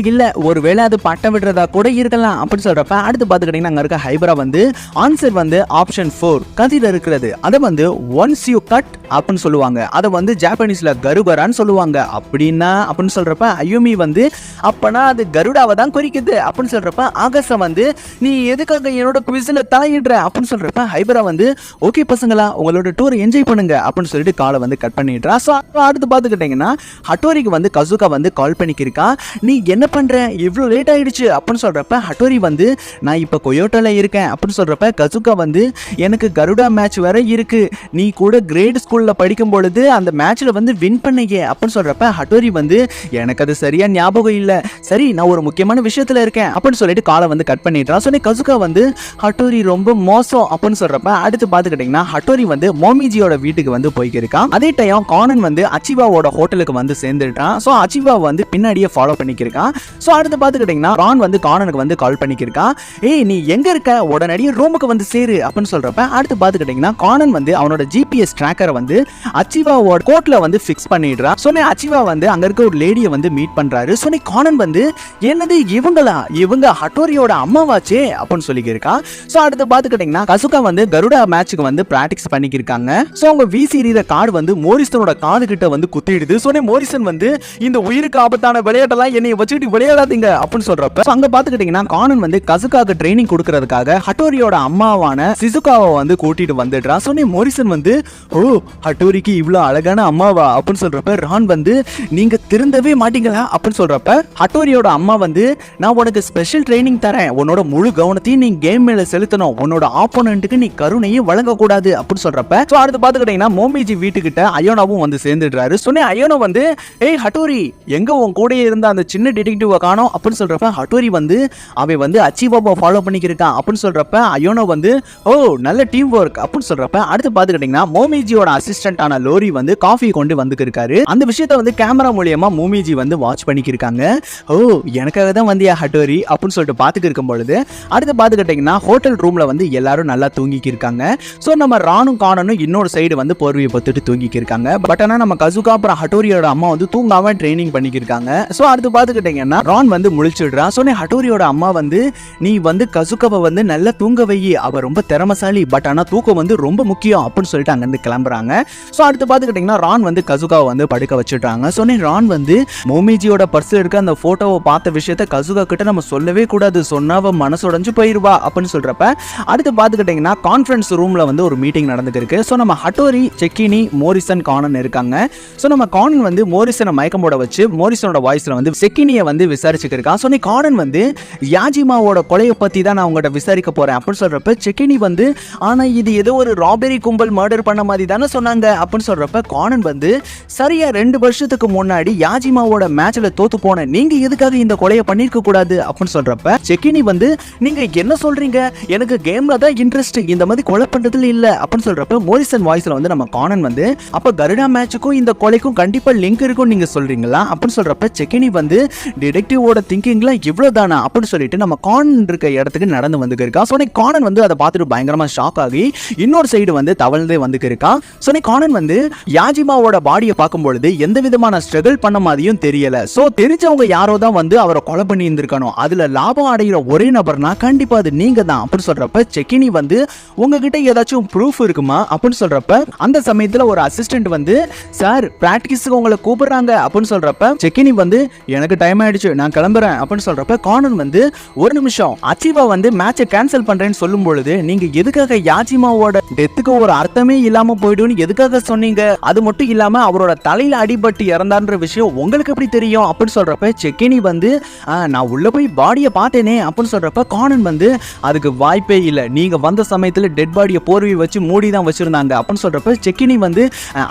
இல்ல ஒருவேளை அது பட்டம் விடுறதா கூட இருக்கலாம் அப்படின்னு சொல்றப்ப அடுத்து பாத்துக்கிட்டீங்கன்னா அங்க இருக்க ஹைபரா வந்து ஆன்சர் வந்து ஆப்ஷன் 4 கதிர் இருக்கிறது, அதை வந்து ஒன்ஸ் யூ கட் அப்படின்னு சொல்லுவாங்க, அதை வந்து ஜாப்பனீஸ்ல கருகரான்னு சொல்லுவாங்க அப்படின்னா அப்படின்னு சொல்றப்ப அயுமி வந்து அப்பனா அது கருடாவை தான் குறிக்குது அப்படின்னு சொல்றப்ப ஆகாஷா வந்து நீ எதுக்காக என்னோட குவிஸ்ல தலையிடுற அப்படின்னு சொல்றப்ப ஹைபரா வந்து ஓகே பசங்களா உங்களோட டூர் என்ஜாய் பண்ணுங்க அப்படின்னு சொல்லிட்டு காலை வந்து கட் பண்ணிடுறா. ஸோ அடுத்து பார்த்துக்கிட்டீங்கன்னா ஹட்டோரிக்கு வந்து கசுகா வந்து கால் பண்ணிக்கிருக்கா, நீ என்ன பண்ற இவ்வளோ லேட் ஆயிடுச்சு அப்படின்னு சொல்றப்ப ஹட்டோரி வந்து நான் இப்போ கொயோட்டோல இருக்கேன் அப்படின்னு சொல்றப்ப கசுகா வந்து எனக்கு கருடா மேட்ச் வேற இருக்கு, நீ கூட கிரேட் ஸ்கூல்ல படிக்கும் பொழுது அந்த மேட்ச்ல வந்து வின் பண்ணீங்க அப்படின்னு சொல்றப்ப ஹட்டோரி வந்து எனக்கு அது சரியா ஞாபகம் இல்ல, சரி நான் ஒரு முக்கியமான விஷயத்துல இருக்கேன் அப்படின்னு சொல்லிட்டு காலை வந்து கட் பண்ணிடுறான். சொன்ன கசுகா வந்து ஹட்டோரி ரொம்ப மோசம் அப்படின்னு சொல்றப்ப அடுத்து பாத்துக்கிட்டீங்கன்னா ஹட்டோரி வந்து மோமிஜியோட வீட்டுக்கு வந்து போய்க்கிருக்கான். அதே டைம் கானன் வந்து அச்சிவாவோட ஹோட்டலுக்கு வந்து சேர்ந்துட்டான். சோ அச்சிவா வந்து பின்னாடியே ஃபாலோ பண்ணிக்கிருக்கான். சோ அடுத்து பாத்துக்கிட்டீங்கன்னா ரான் வந்து கானனுக்கு வந்து கால் பண்ணிக்கிருக்கான், ஏய் நீ எங்க இருக்க, உடனடியே ரூமுக்கு வந்து சேரு அப்படின்னு சொல்றப்ப அடுத்து பாத்துக்கிட்டீங்கன்னா கானன் வந்து அவனோட ஜிபிஎஸ் ட்ராக்கரை வந்து அச்சிவாவோட கோட்ல வந்து ஃபிக்ஸ் பண்ணிடுறான். சொன்ன அச்சிவா வந்து அங்க இருக்க ஒரு லேடியை வந்து மீட் பண்றாரு. சொன்ன கானன் வந்து என்னது இவங்களா, இவங்க ஹட்டோரியோட அம்மாவாச்சே அப்படின்னு சொல்லிக்கிருக்கான். சோ அடுத்து பாத்துக்கிட்டீங்கன்னா கசுகா வந்து கருடா மேட்சுக்கு வந்து பிராக்டிஸ் பண்ணிக்கிருக்காங்க. சோ அவங்க வீசிற கார்டு வந்து மோரிசனோட காது கிட்ட வந்து குத்திடுது. சொன்ன மோரிசன் வந்து இந்த உயிருக்கு ஆபத்தான விளையாட்டெல்லாம் என்னைய வச்சுக்கிட்டு விளையாடாதீங்க அப்படின்னு சொல்றப்ப அங்க பாத்துக்கிட்டீங்கன்னா கானன் வந்து கசுகாக்கு ட்ரைனிங் கொடுக்கறதுக்காக ஹட்டோரியோட அம்மாவான சிசுகாவை வந்து கூட்டிட்டு வந்துடுறான். சொன்ன மோரிசன் வந்து ஓ ஹட்டோரிக்கு இவ்வளவு அழகான அம்மாவா அப்படின்னு சொல்றப்ப ரான் வந்து நீங்க திருந்தவே மாட்டீங்களா அப்படின்னு சொல்றப்ப ஹட்டோரியோட அம்மா வந்து நான் உனக்கு ஸ்பெஷல் ட்ரைனிங் தரேன், உன்னோட முழு கவனத்தையும் நீ கேம் மேல செலுத்தணும், உன்னோட ஆப்போனன்ட்டுக்கு நீ கருணையும் வழங்கக்கூடாது அப்படின்னு சொல்றப்ப சோ அடுத்து பாத்துக்கிட்டீங்கன்னா மோமிஜி வீட்டுக்கிட்ட அயோனாவும் வந்து சேர்ந்துடுறாரு. சொன்ன அயோனா வந்து ஏய் ஹட்டோரி எங்க உன் கூட இருந்த அந்த சின்ன டிடெக்டிவ் காணோம் அப்படின்னு சொல்றப்ப ஹட்டோரி வந்து அவன் வந்து அச்சிவாவை ஃபாலோ பண்ணிக்கிருக்கான் அப்படின்னு சொல்றப்ப அயோனா வந்து ஓ நல்ல டீம் ஒர்க் அப்படின்னு சொல்றப்ப அடுத்து பாத்துக்கிட்டீங்கன்னா மோமிஜியோட அசிஸ்டன்ட் ஆன லோரி வந்து காஃபி கொண்டு வந்துக்கிருக்காரு. அந்த விஷயத்த வந்து கேமரா மூலியமா மூமிஜி வந்து வாட்ச் பண்ணிக்கிருக்காங்க. ஓ எனக்காக தான் வந்தியா ஹட்டோரி அப்படின்னு சொல்லிட்டு பார்த்துட்டு இருக்கும் பொழுது அடுத்து பார்த்துக்கிட்டிங்கன்னா ஹோட்டல் ரூம்ல வந்து எல்லாரும் நல்லா தூங்கிக்கி இருக்காங்க. ஸோ நம்ம ராணும் காணனும் இன்னொரு சைடு வந்து போர்வையை பத்துட்டு தூங்கிக்கி இருக்காங்க. பட் ஆனால் நம்ம கசுகா அப்புறம் ஹட்டோரியோட அம்மா வந்து தூங்காம ட்ரைனிங் பண்ணிக்கிருக்காங்க. ஸோ அடுத்து பார்த்துக்கிட்டிங்கன்னா ரான் வந்து முழிச்சிடுறான். ஸோ ஹட்டோரியோட அம்மா வந்து நீ வந்து கசுகாவை வந்து நல்லா தூங்க வை, அவ ரொம்ப திறமசாலி, பட் ஆனால் தூக்கம் வந்து ரொம்ப முக்கியம் அப்படின்னு சொல்லிட்டு அங்கேருந்து கிளம்புறாங்க. ஸோ அடுத்து பார்த்துக்கிட்டிங்கன்னா ரான் வந்து கசுகாவை வந்து படுக்க வச்சுட்டாங்க. ஸோ ரான் வந்து மோமிஜியோட பர்ஸில் இருக்க அந்த போட்டோவை பார்த்த விஷயத்த கசுகா கிட்ட நம்ம சொல்லவே கூடாது, சொன்னா அவ மனசுடைஞ்சு போயிருவா அப்படின்னு சொல்றப்ப அடுத்து பார்த்துக்கிட்டிங்கன்னா கான்ஃபரன்ஸ் ரூம்ல வந்து ஒரு மீட்டிங் நடந்துருக்கு. ஸோ நம்ம ஹட்டோரி, செக்கினி, மோரிசன், கானன் இருக்காங்க. ஸோ நம்ம கானன் வந்து மோரிசனை மயக்கம் போட வச்சு மோரிசனோட வாய்ஸ்ல வந்து செக்கினியை வந்து விசாரிச்சுக்கிருக்கான். ஸோ கானன் வந்து யாஜிமாவோட கொலையை பத்தி தான் நான் உங்கள்கிட்ட விசாரிக்க போறேன் அப்படின்னு சொல்றப்ப செக்கினி வந்து ஆனா இது ஏதோ ஒரு ராபரி கும்பல் மர்டர் பண்ண மாதிரி தானே சொன்னாங்க அப்படின்னு சொல்றப்ப கானன் வந்து சரியா 2 வருஷத்துக்கு முன்னாடி யாஜிமாவோட மேட்ச்ல தோத்து போன நீங்க எதுக்காக இந்த கொலையை பண்ணிருக்க கூடாது அப்படின்னு சொல்றப்ப செக்கினி வந்து நீங்க என்ன சொல்றீங்க, எனக்கு கேம்ல தான் இன்ட்ரெஸ்ட், இந்த மாதிரி கொலை பண்றதுல இல்ல அப்படின்னு சொல்றப்ப மோரிசன் வாய்ஸ்ல வந்து நம்ம கானன் வந்து அப்ப கருடா மேட்சுக்கும் இந்த கொலைக்கும் கண்டிப்பா லிங்க் இருக்கும் நீங்க சொல்றீங்களா அப்படின்னு சொல்றப்ப செக்கினி வந்து டிடெக்டிவோட திங்கிங்ல இவ்வளவு தானா அப்படின்னு சொல்லிட்டு நம்ம கானன் இருக்க இடத்துக்கு நடந்து வந்து இருக்கா. சோ கானன் வந்து அதை பார்த்துட்டு பயங்கரமா ஷாக் ஆகி இன்னொரு சைடு வந்து தவழ்ந்தே வந்து இருக்கா. சோ கானன் வந்து யாஜிமாவோட பாடியை பார்க்கும்பொழுது எந்த விதமான ஸ்ட்ரகிள் பண்ண மாதிரியும் தெரியல. சோ தெரிஞ்சவங்க யாரோ தான் வந்து அவரை கொலை பண்ணி இருந்திருக்கணும், அதுல லாபம் அடைகிற ஒரே நபர்னா கண்டிப்பா அது நீங்க தான் அப்படின்னு சொல்றப்ப செக்கினி வந்து உங்ககிட்ட ஏதாச்சும் ப்ரூஃப் இருக்குமா அப்படின்னு சொல்றப்ப அந்த சமயத்துல ஒரு அசிஸ்டன்ட் வந்து சார் பிராக்டிஸ்க்கு உங்களை கூப்பிடுறாங்க அப்படின்னு சொல்றப்ப செக்கினி வந்து எனக்கு டைம் ஆயிடுச்சு நான் கிளம்புறேன் அப்படின்னு சொல்றப்ப கானன் வந்து ஒரு நிமிஷம் அச்சிவா வந்து மேட்சை கேன்சல் பண்றேன்னு சொல்லும் பொழுது நீங்க எதுக்காக யாஜிமாவோட டெத்துக்கு ஒரு அர்த்தமே இல்லாம போய்டுன்னு எதுக்காக சொன்னீங்க, அது மட்டும் இல்லாம அவரோட தலையில அடிபட்டு இறந்தான்ற விஷயம் உங்களுக்கு எப்படி தெரியும் அப்படின்னு சொல்றப்ப செக்கினி வந்து நான் உள்ள போய் பாடியை பார்த்தேனே அப்படின்னு சொல்றப்ப கானன் வந்து அதுக்கு வாய்ப்பே இல்லை, நீங்க வந்த சமயத்துல டெட் பாடியை போர்வை வச்சு மூடி தான் வச்சிருந்தாங்க அப்படின்னு சொல்றப்ப செக்கினி வந்து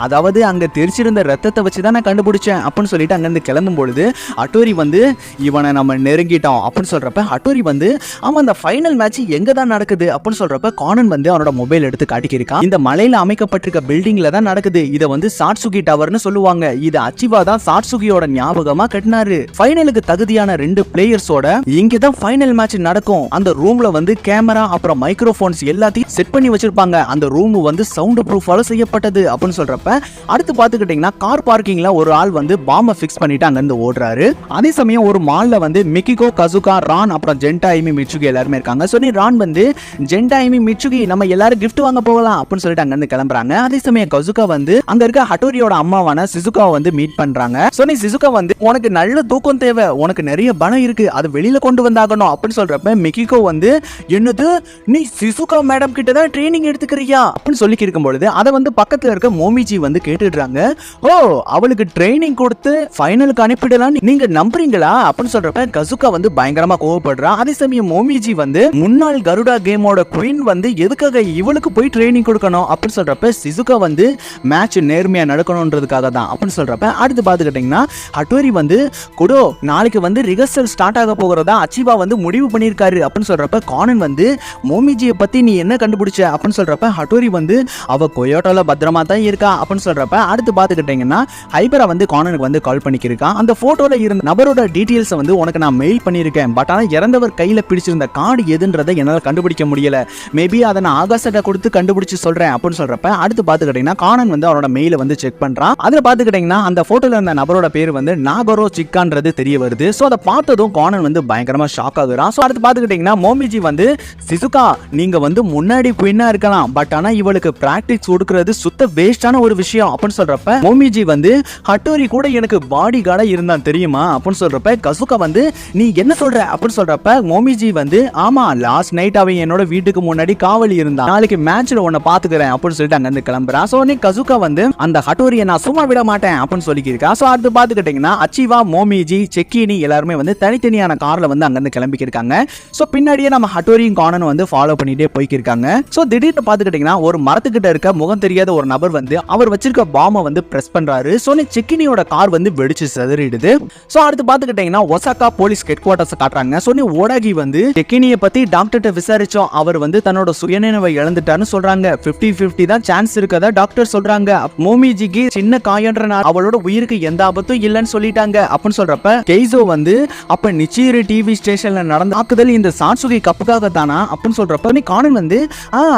அதாவது அங்க தெரிச்சிருந்த ரத்தத்தை வச்சு தான் நான் கண்டுபிடிச்சேன் அப்படின்னு சொல்லிட்டு அங்கிருந்து கிளம்பும் பொழுது ஹட்டோரி வந்து இவனை நம்ம நெருங்கிட்டோம் அப்படின்னு சொல்றப்ப ஹட்டோரி வந்து அவன் அந்த ஃபைனல் மேட்ச் எங்க தான் நடக்குது அப்படின்னு சொல்றப்ப கானன் வந்து அவனோட மொபைல் எடுத்து காட்டிக்கிருக்கான். இந்த மலையில அமைக்கப்பட்டிருக்க பில்டிங்ல தான் நடக்குது, இதை வந்து சாட்சுகி டவர்னு சொல்லுவாங்க, இது அச்சிவா தான் சாட்சுகியோட ஞாபகமா கட்டினாரு. ஃபைனலுக்கு தகுதியான 2 பிளேயர்ஸோட இங்க தான் ஃபைனல் மேட்ச் நடக்கும். அந்த ரூம்ல வந்து கேமரா அப்புறம் மைக்ரோஃபோன்ஸ் எல்லாத்தையும் செட் பண்ணி வச்சிருப்பாங்க. அந்த ரூம் வந்து சவுண்ட் ப்ரூஃபால செய்யப்பட்டது அப்படின்னு சொல்றப்ப அடுத்து பாத்துக்கிட்டீங்கன்னா கார் பார்க்கிங்ல ஒரு ஆள் வந்து பாம்பை ஃபிக்ஸ் பண்ணிட்டு அங்க இருந்து ஓடுறாரு. அதே சமயம் ஒரு மால்ல வந்து மிக்கிகோ, கசுகா, ரான் அப்புறம் ஜென்டா, ஐமி, மிட்சுகி எல்லாரும் இருக்காங்க. சோ ரான் வந்து ஜென்டா, ஐமி, மிட்சுகி நம்ம எல்லாரும் gift வாங்க போகலாம் அப்படின்னு சொல்லிட்டு அங்க இருந்து கிளம்புறாங்க. அதே சமயம் கசுகா வந்து அங்க இருக்க ஹட்டோரியோட அம்மாவான சிசுகாவை வந்து மீட் பண்றாங்க. சோ சிசுகா வந்து உனக்கு நல்ல தூக்கம் தேவை, உனக்கு நிறைய பணம் இருக்கு, அது வெளியில கொண்டு வந்தாகணும் அப்படின்னு சொல்றப்ப மிக்கிகோ வந்து என்னது நீ சிசுகா மேடம் கிட்ட தான் ட்ரைனிங் எடுத்துக்கிறியா அப்படின்னு சொல்லி இருக்கும் பொழுது அதை வந்து பக்கத்துல இருக்க மோமிஜி வந்து கேட்டுடுறாங்க. ஓ அவளுக்கு ட்ரைனிங் கொடுத்து ஃபைனலுக்கு அனுப்பிடலாம் நீங்க நம்புறீங்களா அப்படின்னு சொல்றப்ப கசுகா வந்து பயங்கரமா கோவப்படுறா. அதே சமயம் மோமிஜி வந்து முன்னாள் கருடா கேமோட குயின் வந்து எதுக்காக இவளுக்கு போய் ட்ரைனிங் கொடுக்கணும் அப்படின்னு சொல்றப்ப சிசுகா வந்து மேட்ச் நேர்மையா நடக்கணும்ன்றதுக்காக தான் அப்படின்னு சொல்றப்ப அடுத்து பாத்துக்கிட்டீங்கன்னா ஹட்டோரி வந்து குடோ நாளைக்கு வந்து ரிஹர்சல் ஸ்டார்ட் ஆக போகிறதா அச்சிவா வந்து முடிவு பண்ணியிருக்காரு அப்படின்னு சொல்றப்ப கானன் வந்து மோமிஜியை பத்தி நீ என்ன கண்டுபிடிச்ச அப்படின்னு சொல்றப்ப ஹட்டோரி வந்து அவ கொயோட்டோல பத்திரமா தான் இருக்கா அப்படின்னு சொல்றப்ப அடுத்து பாத்துக்கிட்டீங்கன்னா ஹைபரா வந்து கானனுக்கு வந்து கால் பண்ணிக்கிருக்கான். அந்த போட்டோல இருந்த நபரோட டீடைல்ஸ் வந்து உனக்கு நான் மெயில் பண்ணியிருக்கேன், பட் ஆனால் இறந்தவர் கையில பிடிச்சிருந்த கார்டு எதுன்றதை என்னால் கண்டுபிடிக்க முடியல, மேபி அதை நான் ஆகாசத்தை கொடுத்து கண்டுபிடிச்சு சொல்றேன் அப்படின்னு சொல்றப்ப அடுத்து பாத்துக்கிட்டீங்கன்னா கானன் வந்து அவரோட மெயில வந்து செக் பண்றான். அதுல பாத்துக்கிட்டீங்கன்னா அந்த போட்டோல இருந்த நபரோட பேர் வந்து நாகரோ சிக்கான்றது தெரிய வருது. சோ அதை பார்த்ததும் கானன் வந்து பயங்கரமா ஷாக் ஆகுறான். சோ அடுத்து பாத்துக்கிட்டீங்கன்னா மோமிஜி வந்து சிசுகா நீங்க வந்து முன்னாடி குயினா இருக்கலாம், பட் ஆனா இவளுக்கு பிராக்டிஸ் கொடுக்கிறது சுத்த வேஸ்டான ஒரு விஷயம் அப்படின்னு சொல்றப்ப மோமிஜி வந்து ஹட்டோரி கூட எனக்கு பாடி கார்டா இருந்தான் தெரியுமா அப்படின்னு சொல்றப்ப கசுகா வந்து நீ என்ன சொல்ற அப்படின்னு சொல்றப்ப மோமிஜி வந்து ஆமா லாஸ்ட் நைட் அவன் என்னோட வீட்டுக்கு முன்னாடி காவலி இருந்தான், நாளைக்கு மேட்ச்ல உன்னை பாத்துக்கிறேன் அப்படின்னு சொல்லிட்டு அங்க இருந்து கிளம்புறான். சோ கசுகா வந்து அந்த ஹட்டோரியை நான் சும்மா விட மாட்டேன் அப்படின்னு சொல்லியிருக்கா. சோ அடுத்து பாத்துக்கிட்டீங்கன்னா அச்சிவா, மோமிஜி, செக்கினி எல்லாருமே வந்து தனித்தனியான கார்ல வந்து அங்க இருந்து கிளம்பிக்கிருக்காங்க. சோ பின்னாடியே நம்ம ஹட்டோரியும் கானனும் வந்து ஃபாலோ பண்ணிட்டே போய்க்கிருக்காங்க. சோ திடீர்னு பாத்துக்கிட்டீங்கன்னா ஒரு மரத்துக்கிட்ட இருக்க முகம் தெரியாத ஒரு நபர் வந்து அவர் வச்சிருக்க பாம்பை வந்து பிரஸ் பண்றாரு. சோ செக்கினியோட கார் வந்து வெடிச்சு சிதறிடுது. சோ அடுத்து பாத்துக்கிட்டீங்கன்னா ஒசாகா போலீஸ் ஹெட் குவார்ட்டர்ஸ் காட்டுறாங்க. சோ ஓடாகி வந்து செக்கினியை பத்தி டாக்டர்கிட்ட விசாரிச்சோம், அவர் வந்து தன்னோட சுயநினைவை இழந்துட்டான்னு சொல்றாங்க, 50-50 தான் சான்ஸ் இருக்கதா டாக்டர் சொல்றாங்க. மோமிஜிக்கு சின்ன காயன்ற அவளோட அவளோட உயிருக்கு எந்த ஆபத்தும் இல்லைன்னு சொல்லிட்டாங்க அப்படின்னு சொல்றப்ப கெய்சோ வந்து அப்ப நிச்சிரி டிவி ஸ்டேஷன்ல நடந்த தாக்குதல் இந்த சாட்சுகி கப்புக்காக தானா அப்படின்னு சொல்றப்ப நீ காணன் வந்து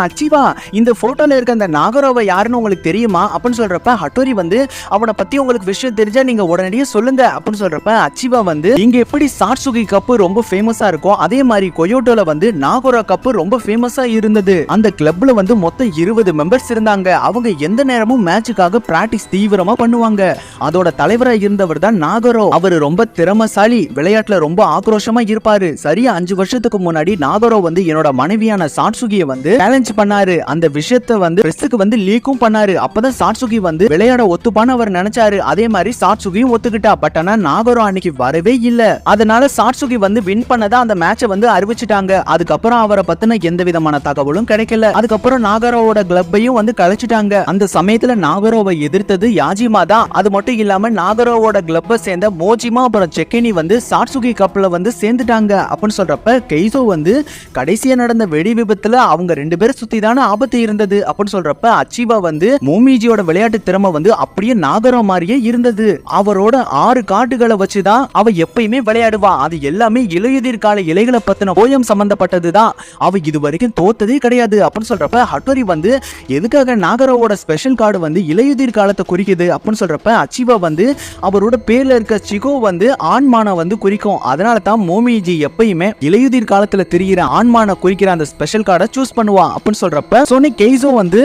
அச்சிவா இந்த போட்டோல இருக்க அந்த நாகரோவை யாருன்னு உங்களுக்கு தெரியுமா அப்படின்னு சொல்றப்ப ஹட்டோரி வந்து அவனை பத்தி உங்களுக்கு விஷயம் தெரிஞ்சா நீங்க உடனடியே சொல்லுங்க அப்படின்னு சொல்றப்ப அச்சிவா வந்து இங்க எப்படி சாட்சுகி கப்பு ரொம்ப ஃபேமஸா இருக்கும் அதே மாதிரி கொயோட்டோல வந்து நாகோரா கப்பு ரொம்ப ஃபேமஸா இருந்தது. அந்த கிளப்ல வந்து மொத்தம் 20 மெம்பர்ஸ் இருந்தாங்க. அவங்க எந்த நேரமும் மேட்சுக்காக பிராக்டிஸ் தீவிரமா பண்ணுவாங்க. அதோட தலைவரா இருந்தவர் தான் நாகரோ. அவர் ரொம்ப திறமசாலி, விளையாட்டுல ரொம்ப ஆக்ரோஷமா இருப்பாரு. சரியா 5 வருஷத்துக்கு முன்னாடி நாகரோ வந்து என்னோட மனைவியான சாட்சுகியை வந்து சேலஞ்ச் பண்ணாரு. அந்த விஷயத்தை வந்து பிரஸ்ஸுக்கு வந்து லீக்கும் பண்ணாரு. அப்பதான் சாட்சுகி வந்து விளையாட ஒத்துப்பான்னு அவர் நினைச்சாரு. அதே மாதிரி சாட்சுகியும் ஒத்துக்கிட்டா. பட் ஆனா நாகரோ அன்னைக்கு வரவே இல்ல. அதனால சாட்சுகி வந்து வின் பண்ணதா அந்த மேட்சை வந்து அறிவிச்சிட்டாங்க. அதுக்கப்புறம் அவரை பத்தின எந்த விதமான தகவலும் கிடைக்கல. அதுக்கப்புறம் நாகரோவோட கிளப்பையும் வந்து கழிச்சிட்டாங்க. அந்த சமயத்துல நாகரோவை எதிர்த்தது யாஜிமா தான். அது மட்டும் இல்லாம நாகரோவோட கிளப்பை சேர்ந்த மோஜிமா அப்புறம் செக்கெனி வந்து சாட்சுகி கப்ல வந்து சேர்ந்துட்டாங்க அப்படின்னு சொல்றப்ப கெய்சோ வந்து கடைசியா நடந்த வெடி விபத்துல அவங்க 2 பேரும் சுத்தி தானே ஆபத்து இருந்தது அப்படின்னு சொல்றப்ப அச்சிவா வந்து மோமிஜியோட விளையாட்டு திறமை வந்து அப்படியே நாகரோ மாதிரியே இருந்தது. அவரோட 6 கார்டுகளை வச்சுதான் அவ எப்பயுமே விளையாடுவா. அது எல்லாமே இலையுதிர் கால இலைகளை பத்தின போயம் சம்பந்தப்பட்டதுதான். அவ இது வரைக்கும் தோத்ததே கிடையாது அப்படின்னு சொல்றப்ப ஹட்டோரி வந்து எதுக்காக நாகரோவோட ஸ்பெஷல் கார்டு வந்து இலையுதிர் காலத்தை குறிக்குது அப்படின்னு சொல்றப்ப அச்சிவா வந்து அவரோட பேர்ல இருக்க சிகோ வந்து ஆண்மான வந்து குறிக்கும். அதனால தான் மோமிஜி எப்பயுமே இலையுதிர் காலத்துல தெரிகிற ஆண்மான குறிக்கிற அந்த ஸ்பெஷல் கார்டை சூஸ் பண்ணுவா அப்படின்னு சொல்றப்ப சோனி கெய்சோ வந்து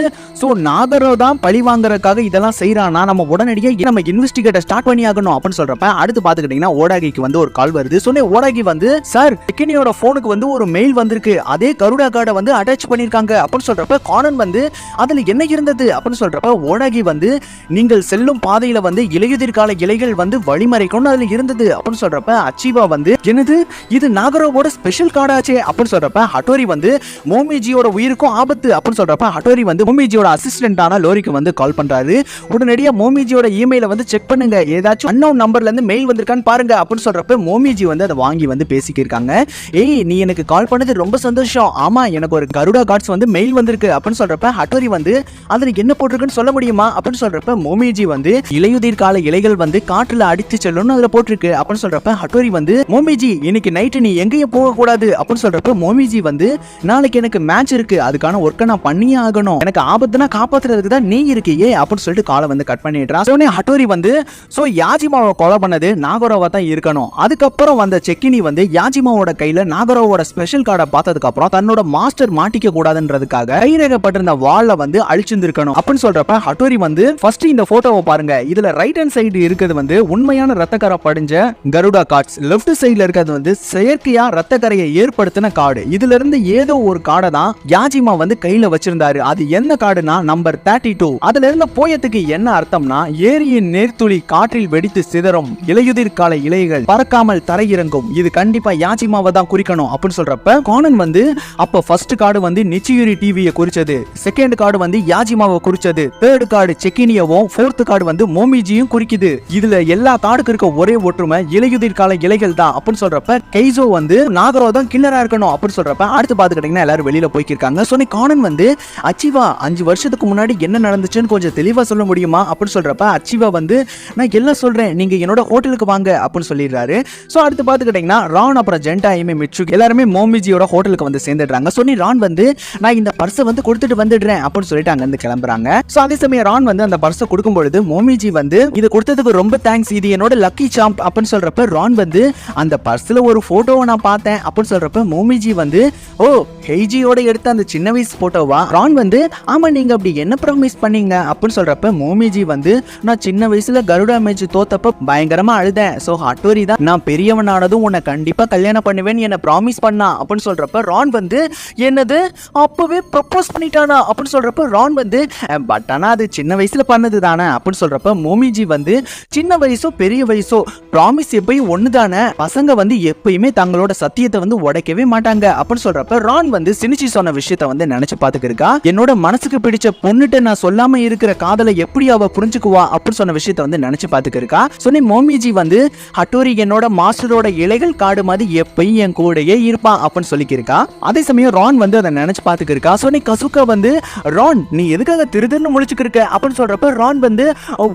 நாகரோ தான் பழி வாங்குறதுக்காக இதெல்லாம் செய்யறானா, நம்ம உடனடியாக நம்ம இன்வெஸ்டிகேட் ஸ்டார்ட் பண்ணி ஆகணும் அப்படின்னு சொல்றப்ப அடுத்து பாத்துக்கிட்டீங்கன்னா ஓடாகிக்கு வந்து ஒரு கால் வருது. ஓடாகி வந்து சார் செக்கினியோட போனுக்கு வந்து ஒரு மெயில் வந்திருக்கு, அதே கருடா கார்டை வந்து அட்டாச் பண்ணிருக்காங்க அப்படின்னு சொல்றப்ப கானன் வந்து அதுல என்ன இருந்தது அப்படின்னு சொல்றப்ப ஓடாகி வந்து நீங்கள் செல்லும் பாதையில வந்து இலையுதிர் கால இலைகள் வந்து வழிமறைக்கணும் அதுல இருந்தது அப்படின்னு சொல்றப்ப அச்சிவா வந்து என்னது இது நாகரோவோட ஸ்பெஷல் கார்டாச்சே அப்படின்னு சொல்றப்ப ஹட்டோரி வந்து மோமிஜியோட உயிருக்கும் ஆபத்து அப்படின்னு சொல்றப்ப ஹட்டோரி வந்து மோமிஜியோட அசிஸ்டன்டான லோரிக்கு வந்து கால் பண்றாரு. உடனடியா மோமிஜியோட இமெயில வந்து செக் பண்ணுங்க, ஏதாச்சும் அன்னோன் நம்பர்ல இருந்து மெயில் வந்திருக்கான்னு பாருங்க அப்படின்னு சொல்றப்ப மோமிஜி வந்து அதை வாங்கி வந்து பேசிக்கிருக்காங்க. ஏய் நீ எனக்கு கால் பண்ணது ரொம்ப சந்தோஷம், ஆமா எனக்கு ஒரு கருடா கார்ட்ஸ் வந்து மெயில் வந்திருக்கு அப்படின்னு சொல்றப்ப ஹட்டோரி வந்து அதுல என்ன போட்டிருக்குன்னு சொல்ல முடியுமா அப்படின்னு சொல்றப்ப மோமிஜி வந்து இலையுதிர் கால இலைகள் வந்து காற்றுல அடித்து செல்லணும்னு அதுல போட்டிருக்கு அப்படின்னு சொல்றப்ப ஹட்டோரி வந்து மோமிஜி இன்னைக்கு நைட்டு நீ எங்கேயும் போக கூடாது அப்படின்னு சொல்றப்ப மோமிஜி வந்து நாளைக்கு எனக்கு மேட்ச் இருக்கு, அதுக்கான ஒர்க்கை நான் பண்ணியே ஆகணும், எனக்கு ஆபத்துனா காப்பாத்துறதுக்கு தான் நீ இருக்கியே அப்படின்னு சொல்லிட்டு காலை வந்து கட் பண்ணிடுறான். ஹட்டோரி வந்து யாஜிமாவை கொலை பண்ணது நாகரோவா தான் இருக்கணும். அதுக்கப்புறம் வந்த செக்கினி வந்து யாஜிமாவோட கையில நாகரோவோட ஸ்பெஷல் கார்டை பார்த்ததுக்கு அப்புறம் தன்னோட மாஸ்டர் மாட்டிக்க கூடாதுன்றதுக்காக கைரேகப்பட்டிருந்த வால்ல வந்து அழிச்சிருந்திருக்கணும் அப்படின்னு சொல்றப்ப ஹட்டோரி வந்து ஃபர்ஸ்ட் இந்த போட்டோவை பாருங்க, இதுல ரைட் ஹேண்ட் சைடு இருக்கிறது வந்து உண்மையான ரத்தக்கரை படிஞ்ச கருடா கார்ட்ஸ், லெஃப்ட் சைடுல இருக்கிறது வந்து செயற்கையா ரத்தக்கரையை ஏற்படுத்தின கார்டு. இதுல இருந்து ஏதோ ஒரு கார்டை தான் யாஜிமா வந்து கையில வச்சிருந்தாரு. அது என்ன கார்டுனா நம்பர் 32. அதுல இருந்த போயத்துக்கு என்ன அர்த்தம்னா ஏரியின் நேர்த்துளி காற்றில் வெடித்து சிதறும், இலையுதிர் கால இலைகள் பறக்காமல் தரையிறங்கும், இது கண்டிப்பா யாஜிமாவை தான் குறிக்கணும் அப்படின்னு சொல்றப்ப கானன் வந்து அப்ப ஃபர்ஸ்ட் கார்டு வந்து நிச்சியூரி டிவியை குறிச்சது, செகண்ட் கார்டு வந்து யாஜிமாவை குறிச்சது, தேர்ட் கார்டு செக்கினியவும், ஃபோர்த் கார்டு வந்து மோமிஜியும் குறிக்குது. இதுல எல்லா கார்டுக்கு இருக்க ஒரே ஒற்றுமை இலையுதிர் கால இலைகள் தான் அப்படின்னு சொல்றப்ப கெய்சோ வந்து நாகரோ தான் கில்லரா இருக்கணும் அப்படின்னு சொல்றப்ப அடுத்து பாத்துக்கிட்டீங்கன்னா எல்லாரும் வெளியில போய்க்கிருக்காங்க. சோனி கானன் வந்து அச்சிவா 5 வருஷத்துக்கு முன்னாடி என்ன நடந்துச்சுன்னு கொஞ்சம் தெளிவா சொல்ல முடியுமா அப்படின்னு சொல்றப்ப அச்சிவா வந்து நான் எல்லாம் சொல்றேன், நீங்க என்னோட ஹோட்டலுக்கு வாங்க அப்படின்னு சொல்லிடுறாரு. சோ அடுத்து பாத்துக்கிட்டீங்கன்னா ரான் அப்புறம் ஜென்டா மிட்சு எல்லாருமே மோமிஜியோட ஹோட்டலுக்கு வந்து சேர்ந்துடுறாங்க. சோனி ரான் வந்து நான் இந்த பர்ஸை வந்து கொடுத்துட்டு வந்துடுறேன் அப்படின்னு சொல்லிட்டு அங்க இருந்து கிளம்புறாங்க. சோ அதே சமயம் ரான் வந்து அந்த பர்ஸை கொடுக்கும் பொழுது மோமிஜி வந்து இது கொடுத்ததுக்கு ரொம்ப தேங்க்ஸ், இது என்னோட லக்கி சாம்ப் அப்படின்னு சொல்றப்ப ரான் வந்து அந்த பர்ஸ்ல ஒரு போட்டோவை நான் பார்த்தேன் அப்படின்னு சொல்றப்ப மோமிஜி வந்து ஓ ஹெய்ஜியோட எடுத்த அந்த சின்ன வயசு போட்டோவா? ரான் வந்து ஆமா நீங்க அப்படி என்ன ப்ராமிஸ் பண்ணீங்க அப்படின்னு சொல்றப்ப மோமிஜி வந்து நான் சின்ன வயசுல கருடா மேட்ச் தோத்தப்ப பயங்கரமா அழுதேன். சோ ஹட்டோரி தான் நான் பெரியவனானதும் உன்னை கண்டிப்பா கல்யாணம் பண்ணுவேன் என்ன ப்ராமிஸ் பண்ணா அப்படின்னு சொல்றப்ப ரான் வந்து என்னது அப்பவே ப்ரப்போஸ் பண்ணிட்டானா அப்படின்னு சொல்றப்ப ரான் வந்து பட் ஆனா அது சின்ன வயசுல பண்ணது தானே அப்படின்னு சொல்றப்ப மோமிஜி வந்து சின்ன வயசோ பெரிய வயசோ ப்ராமிஸ் எப்பயும் ஒண்ணுதானே, பசங்க வந்து எப்பயுமே தங்களோட சத்தியத்தை வந்து உடைக்கவே மாட்டாங்க அப்படின்னு சொல்றப்ப ரான் வந்து சினிச்சி சொன்ன விஷயத்தை வந்து நினைச்சு பாத்துக்கிருக்கா. என்னோட மனசுக்கு பிடிச்ச பொண்ணுட்ட நான் சொல்லாம இருக்கிற காதலை எப்படி அவ புரிஞ்சுக்குவா அப்படின்னு சொன்ன விஷயத்தை வந்து நினைச்சு பாத்துக்கிருக்கா. சொன்ன மோமிஜி வந்து ஹட்டோரி என்னோட மாஸ்டரோட இலைகள் காடு மாதிரி எப்பயும் என் கூடயே இருப்பான் அப்படின்னு சொல்லிக்கிருக்கா. அதே சமயம் ரான் வந்து அதை நினைச்சு பாத்துக்கிருக்கா. சொன்ன கசுகா வந்து ரான் நீ எதுக்காக திருதிருன்னு முழிச்சுக்கிருக்க அப்படின்னு சொல்றப்ப ரான் வந்து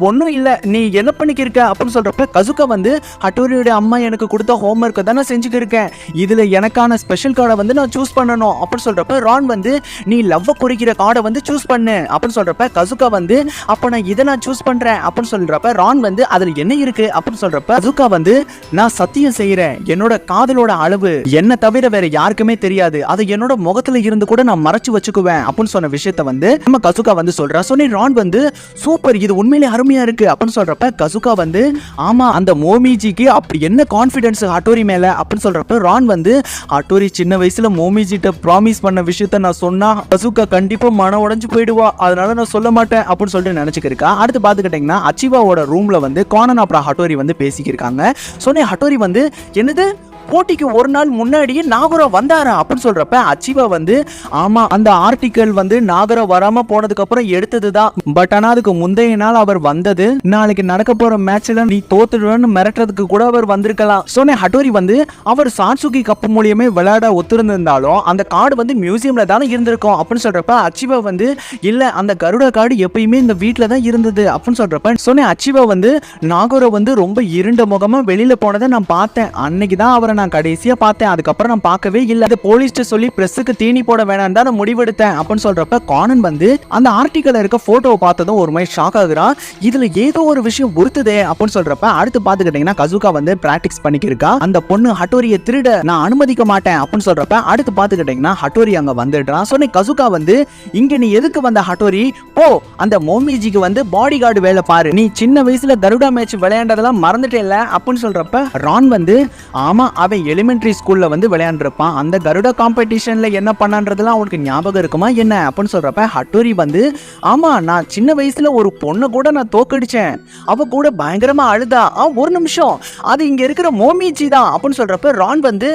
ஒன்றும் இல்லை, நீ என்ன பண்ணிக்கிருக்க அப்படின்னு சொல்றப்ப கசுகா வந்து ஹட்டோரியோட அம்மா எனக்கு கொடுத்த ஹோம்ஒர்க்கை தான் நான் செஞ்சுக்கிருக்கேன், இதுல எனக்கான ஸ்பெஷல் கார்டை வந்து நான் சூஸ் பண்ணணும் அப்படின்னு சொல்றப்ப ரான் வந்து நீ லவ் குறிக்கிற கார்டை வந்து சூஸ் பண்ணு அப்படின்னு சொல்றப்ப கசுகா வந்து அப்ப நான் இதை நான் சூஸ் பண்றேன் அப்படின்னு சொல்றப்ப ரான் வந்து அதுல என்ன இருக்கு அப்படின்னு சொல்றப்ப கசுகா வந்து நான் சத்தியம் செய்யறேன், என்னோட காதலோட அளவு என்ன தவிர வேற யாருக்குமே தெரியாது, அதை என்னோட முகத்துல இருந்து கூட நான் மறைச்சு வச்சுக்குவேன் அப்படின்னு சொன்ன விஷயத்த வந்து நம்ம கசுகா வந்து சொல்றா. சொன்னே ரான் வந்து சூப்பர், இது உண்மையிலே அருமையா இருக்கு அப்படின்னு சொல்றப்ப கசுகா வந்து ஆமா அந்த மோமிஜிக்கு அப்படி என்ன கான்ஃபிடன்ஸ் ஹட்டோரி மேல அப்படின்னு சொல்றப்ப ரான் வந்து ஹட்டோரி சின்ன வயசுல மோமிஜிட்ட ப்ராமிஸ் பண்ண விஷயத்த நான் சொன்னா கசுகா கண்டிப்பா மன உடைஞ்சு போயிடுவா, அதனால நான் சொல்ல மாட்டேன் அப்படின்னு சொல்லிட்டு நினைச்சுக்கிருக்கா. அடுத்து பாத்துக்கிட்டீங்கன்னா அச்சிவாவோட ரூம்ல வந்து கானன் அப்புறம் ஹட்டோரி வந்து பேசிக்கிருக்காங்க. சொன்னே ஹட்டோரி வந்து என்னது போட்டிக்கு ஒரு நாள் முன்னாடியே நாகரா வந்தாரா அப்படின்னு சொல்றப்ப அச்சிவா வந்து ஆமா அந்த ஆர்டிக்கல் வந்து நாகரா வராம போனதுக்கு அப்புறம் எடுத்ததுதான், பட் ஆனா அதுக்கு முந்தைய நாள் அவர் வந்தது, நாளைக்கு நடக்க போற மேட்ச்ல நீ தோத்துடுவேன்னு மிரட்டுறதுக்கு கூட அவர் வந்திருக்கலாம். சொன்ன ஹட்டோரி வந்து அவர் சாட்சுகி கப்பு மூலியமே விளையாட ஒத்துருந்திருந்தாலும் அந்த கார்டு வந்து மியூசியம்ல தானே இருந்திருக்கும் அப்படின்னு சொல்றப்ப அச்சிவா வந்து இல்ல அந்த கருட கார்டு எப்பயுமே இந்த வீட்டுல தான் இருந்தது அப்படின்னு சொல்றப்ப சொன்ன அச்சிவா வந்து நாகரா வந்து ரொம்ப இருண்ட முகமா வெளியில போனதை நான் பார்த்தேன், அன்னைக்கு தான் அவரை நான் கடைசியா பார்த்தேன், அதுக்கப்புறம் நான் பார்க்கவே இல்ல, அது போலீஸ்ட்ட சொல்லி பிரஸுக்கு தீனி போட வேணாம் தான் நான் முடிவெடுத்தேன் அப்படின்னு சொல்றப்ப கானன் வந்து அந்த ஆர்டிக்கல்ல இருக்க போட்டோவை பார்த்ததும் ஒரு மாதிரி ஷாக் ஆகுறான், இதுல ஏதோ ஒரு விஷயம் உறுத்துதே அப்படின்னு சொல்றப்ப அடுத்து பாத்துக்கிட்டீங்கன்னா கசுகா வந்து பிராக்டிஸ் பண்ணிக்கிருக்கா, அந்த பொண்ணு ஹட்டோரியை திருட நான் அனுமதிக்க மாட்டேன் அப்படின்னு சொல்றப்ப அடுத்து பாத்துக்கிட்டீங்கன்னா ஹட்டோரி அங்க வந்துடுறான். சொன்ன கசுகா வந்து இங்க நீ எதுக்கு வந்த ஹட்டோரி, போ அந்த மோமிஜிக்கு வந்து பாடி கார்டு வேலை பாரு, நீ சின்ன வயசுல கருடா மேட்ச் விளையாண்டதெல்லாம் மறந்துட்டேல்ல அப்படின்னு சொல்றப்ப ரான் வந்து ஆமா அவன் எலிமெண்டரி ஸ்கூல்ல வந்து விளையாண்டுருப்பான், அந்த கருடா காம்படிஷன்ல என்ன பண்ணான்றதுலாம் அவனுக்கு ஞாபகம் இருக்குமா என்ன அப்படின்னு சொல்றப்ப ஹட்டோரி வந்து ஆமா நான் சின்ன வயசுல ஒரு பொண்ணை கூட நான் தோக்கடிச்சேன், அவ கூட பயங்கரமா அழுதா, ஒரு நிமிஷம் அது இங்க இருக்கிற மோமிஜி தான் அப்படின்னு சொல்றப்ப ரான் வந்து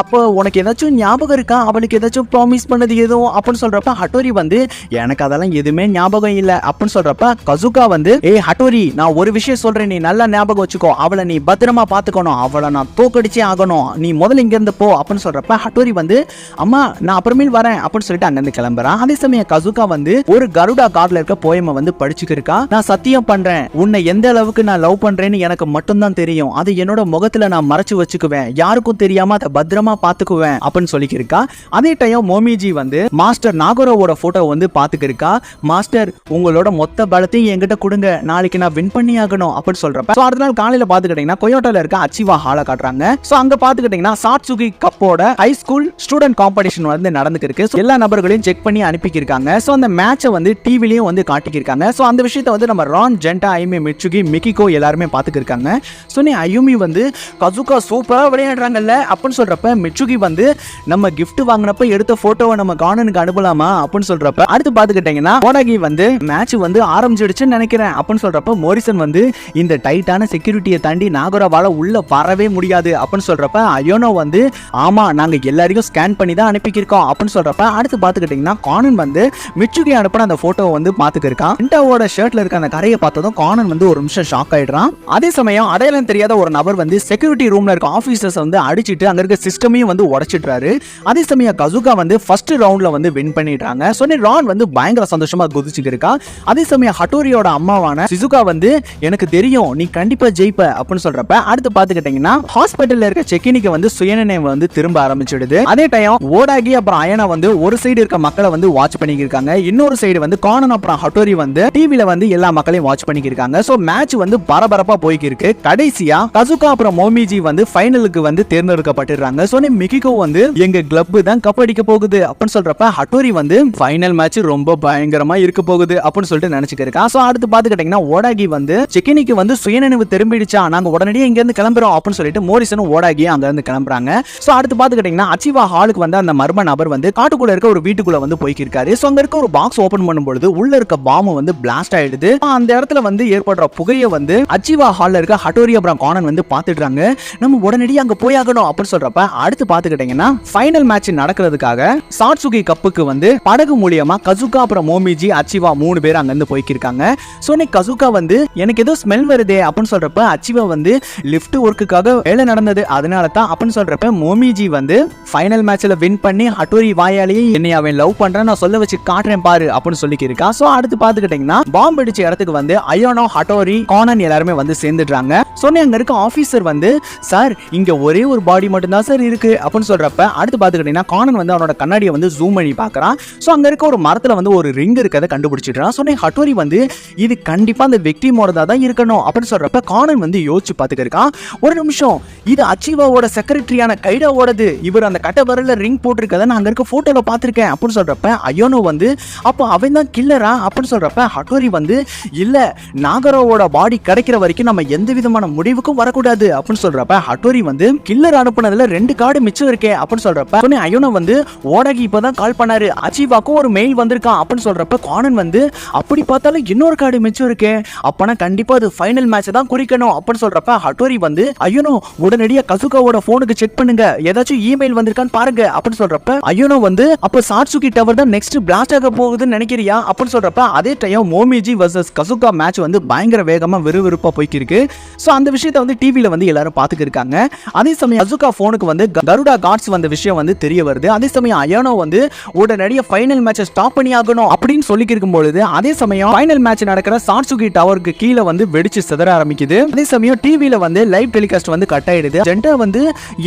அப்போ உனக்கு ஏதாச்சும் ஞாபகம் இருக்கா, அவளுக்கு ஏதாச்சும் ப்ராமிஸ் பண்ணது எதுவும் அப்படின்னு சொல்றப்ப ஹட்டோரி வந்து எனக்கு அதெல்லாம் எதுவுமே ஞாபகம் இல்லை அப்படின்னு சொல்றப்ப கசுகா வந்து ஹட்டோரி நான் ஒரு விஷயம் சொல்றேன், நீ நல்லா ஞாபகம் வச்சுக்கோ, அவளை நீ பத்திரமா பாத்துக்கணும், அவளை நான் தோக்கடிச்சே ஆகணும், நீ முதல்ல இங்க இருந்து போ அப்படின்னு சொல்றப்ப ஹட்டோரி வந்து அம்மா நான் அப்புறமேல் வரேன் அப்படின்னு சொல்லிட்டு அங்கிருந்து கிளம்புறான். அதே சமயம் கசுகா வந்து ஒரு கருடா கார்டுல இருக்க போயமை வந்து படிச்சுக்கிருக்கா, நான் சத்தியம் பண்றேன் உன்னை எந்த அளவுக்கு நான் லவ் பண்றேன்னு எனக்கு மட்டும்தான் தெரியும், அது என்னோட முகத்துல நான் மறைச்சு வச்சுக்குவேன், யாருக்கும் தெரியாம அதை பத்திரமா பாத்துக்குவேன் அப்படின்னு சொல்லிக்கிருக்கா. அதே டைம் மோமிஜி வந்து மாஸ்டர் நாகரோவோட போட்டோ வந்து பாத்துக்கிருக்கா, மாஸ்டர் உங்களோட மொத்த பலத்தையும் என்கிட்ட கொடுங்க, நாளைக்கு நான் வின் பண்ணி ஆகணும் அப்படின்னு சொல்றப்ப அடுத்த நாள் காலையில பாத்துக்கிட்டீங்கன்னா கொயோட்டால இருக்க அச்சிவா ஹால காட்டுறாங்க. சோ அங்க பாத்துக்கிட்டீங்கன்னா சாட்சுகி கப்போட ஹை ஸ்கூல் ஸ்டூடெண்ட் காம்படிஷன் வந்து நடந்துருக்கு, எல்லா நபர்களையும் செக் பண்ணி அனுப்பிக்கிருக்காங்க. சோ அந்த மேட்சை வந்து டிவிலையும் வந்து காட்டிக்கிருக்காங்க. சோ அந்த விஷயத்தை வந்து நம்ம ரான், ஜென்டா, ஐமி, மிட்சுகி, மிகிகோ எல்லாருமே பாத்துக்கிருக்காங்க. சோ நீ ஐயுமி வந்து கசுகா சூப்பரா விளையாடுறாங்கல்ல அப்படின்னு சொல்றப்ப மிட்சுகி வந்து நம்ம கிஃப்ட் வாங்கினப்ப எடுத்த போட்டோவை நம்ம கானனுக்கு அனுப்பலாமா அப்படின்னு சொல்றப்ப அடுத்து பாத்துக்கிட்டீங்கன்னா ஓடாகி வந்து மேட்ச் வந்து ஆரம்பிச்சிடுச்சுன்னு நினைக்கிறேன் அப்படின்னு சொல்றப்ப மோரிசன் வந்து இந்த டைட்டான செக்யூரிட்டியை தாண்டி நாகராவால உள்ள வரவே முடியாது அப்படின்னு சொல்றப்ப அயோனோ வந்து ஆமா நாங்க எல்லாரையும் ஸ்கேன் பண்ணி தான் அனுப்பிக்கிருக்கோம் அப்படின்னு சொல்றப்ப அடுத்து பாத்துக்கிட்டீங்கன்னா கானன் வந்து மிட்சுகி அனுப்பின அந்த போட்டோவை வந்து பாத்துக்கிருக்கான். இன்டாவோட ஷர்ட்ல இருக்க அந்த கரையை பார்த்ததும் கானன் வந்து ஒரு நிமிஷம் ஷாக் ஆயிடுறான். அதே சமயம் அடையாளம் தெரியாத ஒரு நபர் வந்து செக்யூரிட்டி ரூம்ல இருக்க ஆபீசர்ஸ் வந்து அடிச்சிட்டு அங்க இருக்க சிஸ்டமையும் வந்து உடைச்சிட்டாரு. அதே சமயம் கசுகா வந்து ஃபர்ஸ்ட் ரவுண்ட்ல வந்து வின் பண்ணிடுறாங்க. சொன்னே ரான் வந்து பயங்கர சந்தோஷமா குதிச்சுக்கிருக்கா. அதே சமயம் ஹட்டோரியோட அம்மாவான சிசுகா வந்து எனக்கு தெரியும் நீ கண்டிப்பா ஜெயிப்ப அப்படின்னு சொல்றப்ப அடுத்து பாத்துக்கிட்டீங்கன்னா ஹாஸ்பிட்டல்ல இருக்க செக்கினிக்கு வந்து சுயநினைவு வந்து திரும்ப ஆரம்பிச்சிடுது. அதே டைம் ஓடாகி அப்புறம் அயனா வந்து ஒரு சைடு இருக்க மக்களை வந்து வாட்ச் பண்ணிக்கிருக்காங்க, இன்னொரு சைடு வந்து கானன் அப்புறம் ஹட்டோரி வந்து டிவில வந்து எல்லா மக்களையும் வாட்ச் பண்ணிக்கிருக்காங்க. சோ மேட்ச் வந்து பரபரப்பா போய்க்கிருக்கு. கடைசியா கசுகா அப்புறம் மோமிஜி வந்து ஃபைனலுக்கு வந்து தேர்ந்தெடுக்கப்பட்டிருக்காங்க. சோ மிகிகோ வந்து எங்க கிளப் தான் கப் அடிக்க போகுது அப்படின்னு சொல்றப்ப ஹட்டோரி வந்து ஃபைனல் மேட்ச் ரொம்ப பயங்கரமா இருக்க போகுது அப்படின்னு சொல்லிட்டு நினைச்சுக்கிருக்கா. சோ அடுத்து பாத்துக்கிட்டீங்கன்னா ஓடாகி வந்து செக்கினிக்கு வந்து சுயநினைவு திரும்பிடுச்சா, நாங்க உடனடியே இங்க இருந்து கிளம்புறோம் அப்படின்னு சொல்லிட்டு மோரிசனும் ஓடாகி அங்க இருந்து கிளம்புறாங்க. சோ அடுத்து பாத்துக்கிட்டீங்கன்னா அச்சிவா ஹாலுக்கு வந்து அந்த மர்ம நபர் வந்து காட்டுக்குள்ள இருக்க ஒரு வீட்டுக்குள்ள வந்து போய்க்கிருக்காரு. சோ அங்க இருக்க ஒரு பாக்ஸ் ஓபன் பண்ணும்போது உள்ள இருக்க பாம் வந்து பிளாஸ்ட் ஆயிடுது. அந்த இடத்துல வந்து ஏற்படுற புகையை வந்து அச்சிவா ஹால்ல இருக்க ஹட்டோரி அப்புறம் கானன் வந்து பாத்துடுறாங்க. நம்ம உடனடியே அங்க போயாகணும் அப்படின்னு சொல்றப்ப அடுத்து பாத்துக்கிட்டீங்கன்னா ஃபைனல் மேட்ச் நடக்கிறதுக்காக சாட்சுகி கப்புக்கு வந்து படகு மூலியமா கசுகா அப்புறம் மோமிஜி, அச்சிவா 3 பேர் அங்க இருந்து போய்க்கிருக்காங்க. சோ கசுகா வந்து எனக்கு ஏதோ ஸ்மெல் வருதே அப்படின்னு சொல்றப்ப அச்சிவா வந்து லிஃப்ட் ஒர்க்குக்காக வேலை நடந்து நடந்தது, அதனால தான் அப்படின்னு சொல்றப்ப மோமிஜி வந்து ஃபைனல் மேட்ச்ல வின் பண்ணி ஹட்டோரி வாயாலேயே என்னை அவன் லவ் பண்றேன் நான் சொல்ல வச்சு காட்டுறேன் பாரு அப்படின்னு சொல்லிக்கிருக்கா. சோ அடுத்து பாத்துக்கிட்டீங்கன்னா பாம்பு அடிச்ச இடத்துக்கு வந்து அயோனோ, ஹட்டோரி, கானன் எல்லாருமே வந்து சேர்ந்துடுறாங்க. சொன்னே அங்க இருக்க ஆபீசர் வந்து சார் இங்க ஒரே ஒரு பாடி மட்டும் தான் சார் இருக்கு அப்படின்னு சொல்றப்ப அடுத்து பாத்துக்கிட்டீங்கன்னா கானன் வந்து அவனோட கண்ணாடியை வந்து ஜூம் பண்ணி பாக்குறான். சோ அங்க இருக்க ஒரு மரத்துல வந்து ஒரு ரிங் இருக்கதை கண்டுபிடிச்சிடுறான். சொன்னே ஹட்டோரி வந்து இது கண்டிப்பா அந்த விக்டிமோட தான் இருக்கணும் அப்படின்னு சொல்றப்ப கானன் வந்து யோசிச்சு பாத்துக்கிருக்கான். ஒரு நிமிஷம், இது அச்சிவாவோட செக்ரட்டரியான கைடாவோடது, இவர் அந்த கட்ட வரல ரிங் போட்டிருக்கதை நான் அங்க இருக்க போட்டோல பாத்திருக்கேன் அப்படின்னு சொல்றப்ப அயோனோ வந்து அப்போ அவன் தான் கில்லரா அப்படின்னு சொல்றப்ப ஹட்டோரி வந்து இல்ல, நாகரோவோட பாடி கிடைக்கிற வரைக்கும் நம்ம எந்த விதமான முடிவுக்கும் வரக்கூடாது அப்படின்னு சொல்றப்ப ஹட்டோரி வந்து கில்லர் அனுப்புனதுல 2 கார்டு மிச்சம் இருக்கே அப்படின்னு சொல்றப்ப அயோனோ வந்து ஓடகி இப்பதான் கால் பண்ணாரு, அச்சிவாக்கும் ஒரு மெயில் வந்திருக்கான் அப்படின்னு சொல்றப்ப கானன் வந்து அப்படி பார்த்தாலும் இன்னொரு கார்டு மிச்சம் இருக்கே, அப்பனா கண்டிப்பா அது ஃபைனல் மேட்ச் தான் குறிக்கணும் அப்படின்னு சொல்றப்ப ஹட்டோரி வந்து அயோனோ உடனடியா கசுகாவோட போனுக்கு செக் பண்ணுங்க, ஏதாச்சும் இமெயில் வந்திருக்கான்னு பாருங்க அப்படின்னு சொல்றப்ப அயோனோ வந்து அப்ப சாட்சுகி டவர் தான் நெக்ஸ்ட் பிளாஸ்ட் ஆக போகுதுன்னு நினைக்கிறியா அப்படின்னு சொல்றப்ப அதே டைம் மோமிஜி வர்சஸ் கசுகா மேட்ச் வந்து பயங்கர வேகமா விறுவிறுப்பா போய்க்கு இருக்கு. சோ அந்த விஷயத்தை வந்து டிவில வந்து எல்லாரும் பாத்துக்கிட்டு இருக்காங்க. அதே சமயம் கசுகா போனுக்கு வந்து கருடா காட்ஸ் வந்த விஷயம் வந்து தெரிய வருது. அதே சமயம் அயோனோ வந்து உடனடியா ஃபைனல் மேட்சை ஸ்டாப் பண்ணி ஆகணும் அப்படின்னு சொல்லிட்டு இருக்கும் பொழுது அதே சமயம் ஃபைனல் மேட்ச் நடக்கிற சாட்சுகி டவருக்கு கீழே வந்து வெடிச்சு சிதற ஆரம்பிக்குது. அதே சமயம் டிவில வந்து லைவ் டெலிகாஸ்ட் வந்து கட் ஆயிடுது. ஜென்டா வந்து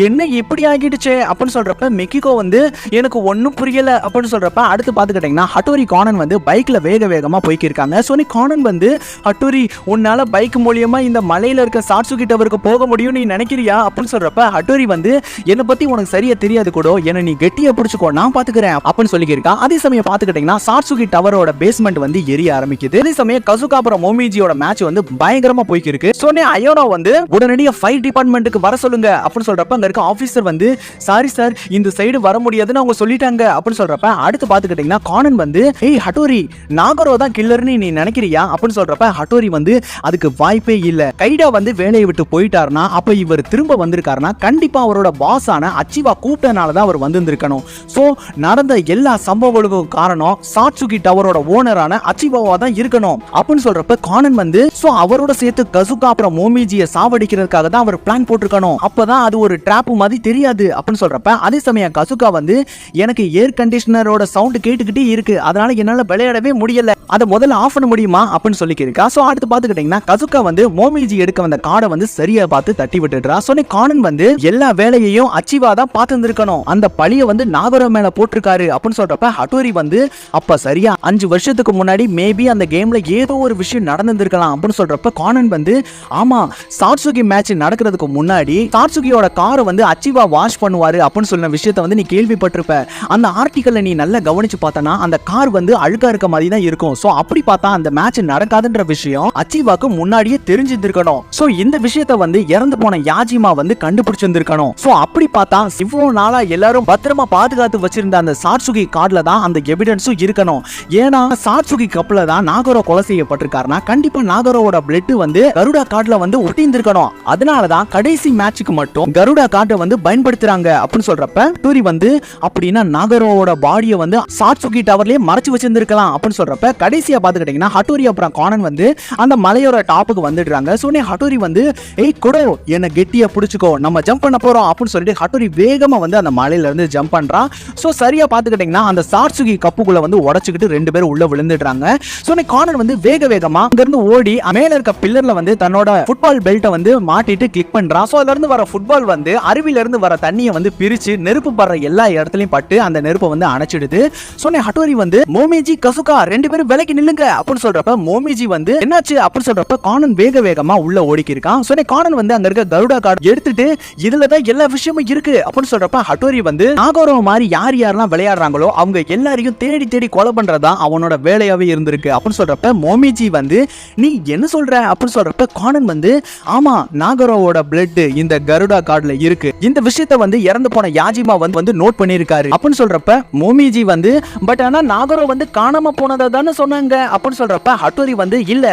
என்ன எப்படி ஆகிடுச்சு அப்படின்னு சொல்றப்ப மெக்கிகோ வந்து எனக்கு ஒன்னும் புரியல அப்படின்னு சொல்றப்ப அடுத்து பாத்துக்கிட்டீங்கன்னா ஹட்டோரி, கானன் வந்து பைக்ல வேகமா போய்க்கு இருக்காங்க. சோனி கானன் வந்து ஹட்டோரி உன்னால பைக் மூலியமா இந்த மலையில இருக்க சாட்சுகி டவருக்கு போக முடியும் நீ நினைக்கிறியா அப்படின்னு சொல்றப்ப ஹட்டோரி வந்து என்ன பத்தி உனக்கு சரியா தெரியாது கூட, என்ன நீ கெட்டியா பிடிச்சுக்கோ நான் பாத்துக்கிறேன் அப்படின்னு சொல்லியிருக்கான். அதே சமயம் பாத்துக்கிட்டீங்கன்னா சாட்சுகி டவரோட பேஸ்மெண்ட் வந்து எரிய ஆரம்பிக்குது. அதே சமயம் கசுகா அப்புறம் மோமிஜியோட மேட்ச் வந்து பயங்கரமா போய்க்கு இருக்கு. சோனி அயோனோ வந்து உடனடியா ஃபைட் டிபார்ட்மெண்ட்டுக்கு வர சொல்லுங்க அப்படின்னு சொல்றப்ப அங்க இருக்க ஆபீசர் வந்து சாரி சார் இந்த சைடு வர முடியாதுன்னு அவங்க சொல்லிட்டாங்க அப்படின்னு சொல்றப்ப அடுத்து பாத்துக்கிட்டீங்கன்னா கானன் வந்து ஏய் ஹட்டோரி நாகரோ தான் கில்லர்னு நீ நினைக்கிறியா அப்படின்னு சொல்றப்ப ஹட்டோரி வந்து அதுக்கு வாய்ப்பே இல்ல, கைடா வந்து வேலையை விட்டு போயிட்டாருனா அப்ப இவர் திரும்ப வந்திருக்காருனா கண்டிப்பா அவரோட பாஸான அச்சிவா கூப்பிட்டனால தான் அவர் வந்திருக்கணும். சோ நடந்த எல்லா சம்பவங்களுக்கும் காரணம் சாட்சுகி டவரோட ஓனரான அச்சிவாவா தான் இருக்கணும் அப்படின்னு சொல்றப்ப கானன் வந்து சோ அவரோட சேர்த்து கசுகா அப்புறம் மோமிஜியை சாவடிக்கிறதுக்காக தான் அவர் பிளான் போட்டிருக்கணும், அப்பதான் அது ஒரு ட்ராப் மாதிரி தெரியாது அப்படின்னு சொல்றப்ப அதே சமயம் கசுகா வந்து எனக்கு ஏர் கண்டிஷனரோட சவுண்ட் கேட்டுக்கிட்டே இருக்கு, அதனால என்னால விளையாடவே முடியல, அதை முதல்ல ஆஃப் பண்ண முடியுமா அப்படின்னு சொல்லியிருக்கா. சோ அடுத்து பாத்துக்கிட்டீங்கன்னா கசுகா வந்து மோமிஜி எடுக்க வந்த கார்டை வந்து சரியா பார்த்து தட்டி விட்டுடுறா. சொன்ன கானன் வந்து எல்லா வேலையையும் அச்சிவா தான் பார்த்துருக்கணும், அந்த பழிய வந்து நாகரோ மேல போட்டிருக்காரு அப்படின்னு சொல்றப்ப ஹட்டோரி வந்து அப்ப சரியா 5 வருஷத்துக்கு முன்னாடி மேபி அந்த கேம்ல ஏதோ ஒரு விஷயம் நடந்திருக்கலாம் அப்படின்னு சொல்றப்ப கானன் வந்து ஆமா சாட்சுகி மேட்ச் நடக்கிறதுக்கு முன்னாடி சாட்சுகியோட காரை வந்து அச்சிவா வாஷ் பண்ணுவாரு அப்படின்னு சொன்ன விஷயத்தை வந்து நீ கேள்விப்பட்டிருப்ப, அந்த ஆர்டிக்கல்ல நீ நல்லா கவனிச்சு பார்த்தனா அந்த கார் வந்து அழுக்கா இருக்க மாதிரி தான் இருக்கும். சோ அப்படி பார்த்தா அந்த மேட்ச் நடக்காதுன்ற விஷயம் அச்சிவாக்கு முன்னாடியே தெரிஞ்சிருக்கணும். சோ இந்த விஷயத்தை வந்து இறந்து போன யாஜிமா வந்து கண்டுபிடிச்சிருந்திருக்கணும். சோ அப்படி பார்த்தா இவ்வளவு நாளா எல்லாரும் பத்திரமா பாதுகாத்து வச்சிருந்த அந்த சாட்சுகி கார்டுல தான் அந்த எவிடன்ஸும் இருக்கணும். ஏன்னா சாட்சுகி கப்ல தான் நாகரோ கொலை செய்யப்பட்டிருக்காருனா கண்டிப்பா நாகரோவோட பிளட் வந்து கருடா கார்டுல வந்து ஒட்டியிருந்திருக்கணும். அதனாலதான் கடைசி மேட்சுக்கு மட்டும் கருடா கார்டை வந்து பயன்படுத்துறாங்க அப்படின்னு சொல்றப்ப டூரி வந்து அப்படின்னா நாகரோவோட பாடியை வந்து சாட்சுகி டவர்லயே மறைச்சு வச்சிருந்திருக்கலாம் அப்படின்னு சொல்றப்ப கடைசியா பாத்துக்கிட்டீங்கன்னா ஹட்டோரி அப்புறம் கானன் வந்து அந்த மலையோட டாப்புக்கு வந்துடுறாங்க. சோனே ஹட்டோரி வந்து ஏய் குடோ என்ன கெட்டியா பிடிச்சுக்கோ நம்ம ஜம்ப் பண்ண போறோம் அப்படின்னு சொல்லிட்டு ஹட்டோரி வேகமா வந்து அந்த மலையில இருந்து ஜம்ப் பண்றான். சோ சரியா பாத்துக்கிட்டீங்கன்னா அந்த சாட்சுகி கப்புக்குள்ள வந்து உடைச்சுக்கிட்டு 2 பேரும் உள்ள விழுந்துடுறாங்க. சோனே கானன் வந்து வேகமா அங்க இருந்து ஓடி மேல இருக்க பில்லர்ல வந்து தன்னோட ஃபுட்பால் பெல்ட்டை வந்து மாட்டிட்டு கிளிக் பண்றான். சோ அதுல இருந்து வர ஃபுட்பால் வந்து அருவில இருந்து வர தண்ணியை வந்து பிரிச்சு நெருப்பு படுற எல்லா இடத்துலயும் பட்டு அந்த நெருப்பை வந்து அணைச்சிடுது. சோனே ஹட்டோரி வந்து மோமிஜி கசுகா 2 பேரும் விலக்கி நில்லுங்க அப்படின்னு சொல்றப்ப மோமிஜி வந்து என்னாச்சு அப்படின்னு சொல்றப்ப கானன் வேகமா உள்ள ஓடிக்கி இருக்கான். சோ கானன் வந்து அங்க இருக்க கருடா கார்டு எடுத்துட்டு இதுலதான் எல்லா விஷயமும் இருக்கு அப்படின்னு சொல்றப்ப ஹட்டோரி வந்து நாகரோ மாதிரி யாரெல்லாம் விளையாடுறாங்களோ அவங்க எல்லாரையும் தேடி கொலை பண்றதா அவனோட வேலையாவே இருந்திருக்கு அப்படின்னு சொல்றப்ப மோமிஜி வந்து நீ என்ன சொல்ற அப்படின்னு சொல்றப்ப கானன் வந்து ஆமா நாகரோவோட பிளட் இந்த கருடா கார்டுல இருக்கு, இந்த விஷயத்தை வந்து இறந்து போன யாஜிமா வந்து நோட் பண்ணிருக்காரு அப்படின்னு சொல்றப்ப மோமிஜி வந்து பட் ஆனா நாகரோ வந்து காணாம போனதை தானே சொன்னாங்க அப்படின்னு சொல்றப்ப ஹட்டோரி வந்து இல்ல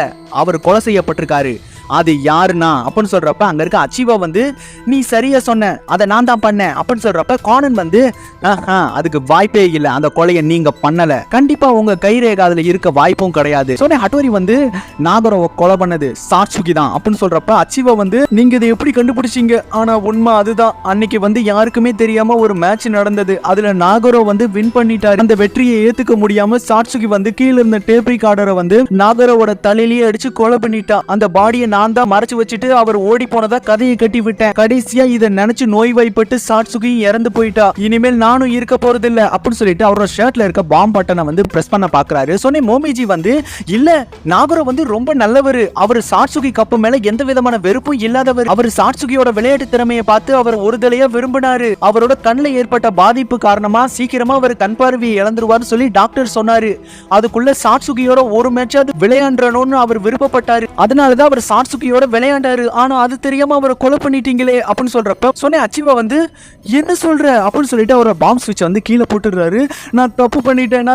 அவர் கொலை செய்யப்பட்டிருக்காரு, அது யாருன்னா அப்படின்னு சொல்றப்ப அங்க இருக்க அச்சிவா வந்து நீ சரியா சொன்ன, அதை நான் தான் பண்ணேன் அப்படின்னு சொல்றப்ப கானன் வந்து அதுக்கு வாய்ப்பே இல்லை, அந்த கொலையை நீங்க பண்ணல, கண்டிப்பா உங்க கைரேகை அதுல இருக்க வாய்ப்பும் கிடையாது. சொன்ன ஹட்டோரி வந்து நாகரோவை கொலை பண்ணது சாட்சுகி தான் அப்படின்னு சொல்றப்ப அச்சிவா வந்து நீங்க இதை எப்படி கண்டுபிடிச்சீங்க? ஆனா உண்மை அதுதான், அன்னைக்கு வந்து யாருக்குமே தெரியாம ஒரு மேட்ச் நடந்தது, அதுல நாகரோ வந்து வின் பண்ணிட்டாரு. அந்த வெற்றியை ஏத்துக்க முடியாம சாட்சுகி வந்து கீழ இருந்த டேப் ரெக்கார்டரை வந்து நாகரோவோட தலையிலேயே அடிச்சு கொலை பண்ணிட்டா. அந்த பாடியை நான் தான் மறைச்சு வச்சுட்டு அவர் ஓடி போனதா கதையை கட்டி விட்டேன். கடைசியா இதை நினைச்சு நோய்வாய்ப்பட்டு சாட்சுகி இறந்து போயிட்டா. இனிமேல் நானும் இருக்க போறது இல்ல அப்படின்னு சொல்லிட்டு அவரோட ஷர்ட்ல இருக்க பாம் பட்டனை வந்து பிரஸ் பண்ண பாக்குறாரு. சொன்னே மோமிஜி வந்து இல்ல, நாகரோ வந்து ரொம்ப நல்லவர், அவர் சாட்சுகி கப்பு மேல எந்த விதமான வெறுப்பும் இல்லாதவர், அவர் சாட்சுகியோட விளையாட்டு திறமையை பார்த்து அவர் ஒருதலையா விரும்பினாரு, அவரோட கண்ணில் ஏற்பட்ட பாதிப்பு காரணமா சீக்கிரமா அவர் கண் பார்வையை இழந்துருவார்னு சொல்லி டாக்டர் சொன்னாரு. அதுக்குள்ள சாட்சுகியோட ஒரு மேட்சாவது விளையாண்டணும்னு அவர் விருப்பப்பட்டாரு, அதனாலதான் அவர் சாட்சுகியோட விளையாண்டாரு. ஆனா அது தெரியாம அவரை கொலை பண்ணிட்டீங்களே அப்படின்னு சொல்றப்ப சொன்ன அச்சிவா வந்து என்ன சொல்ற அப்படின்னு சொல்லிட்டு அவரோட பாம் ஸ்விட்ச் வந்து கீழே போட்டுறாரு. நான் தப்பு பண்ணிட்டேன்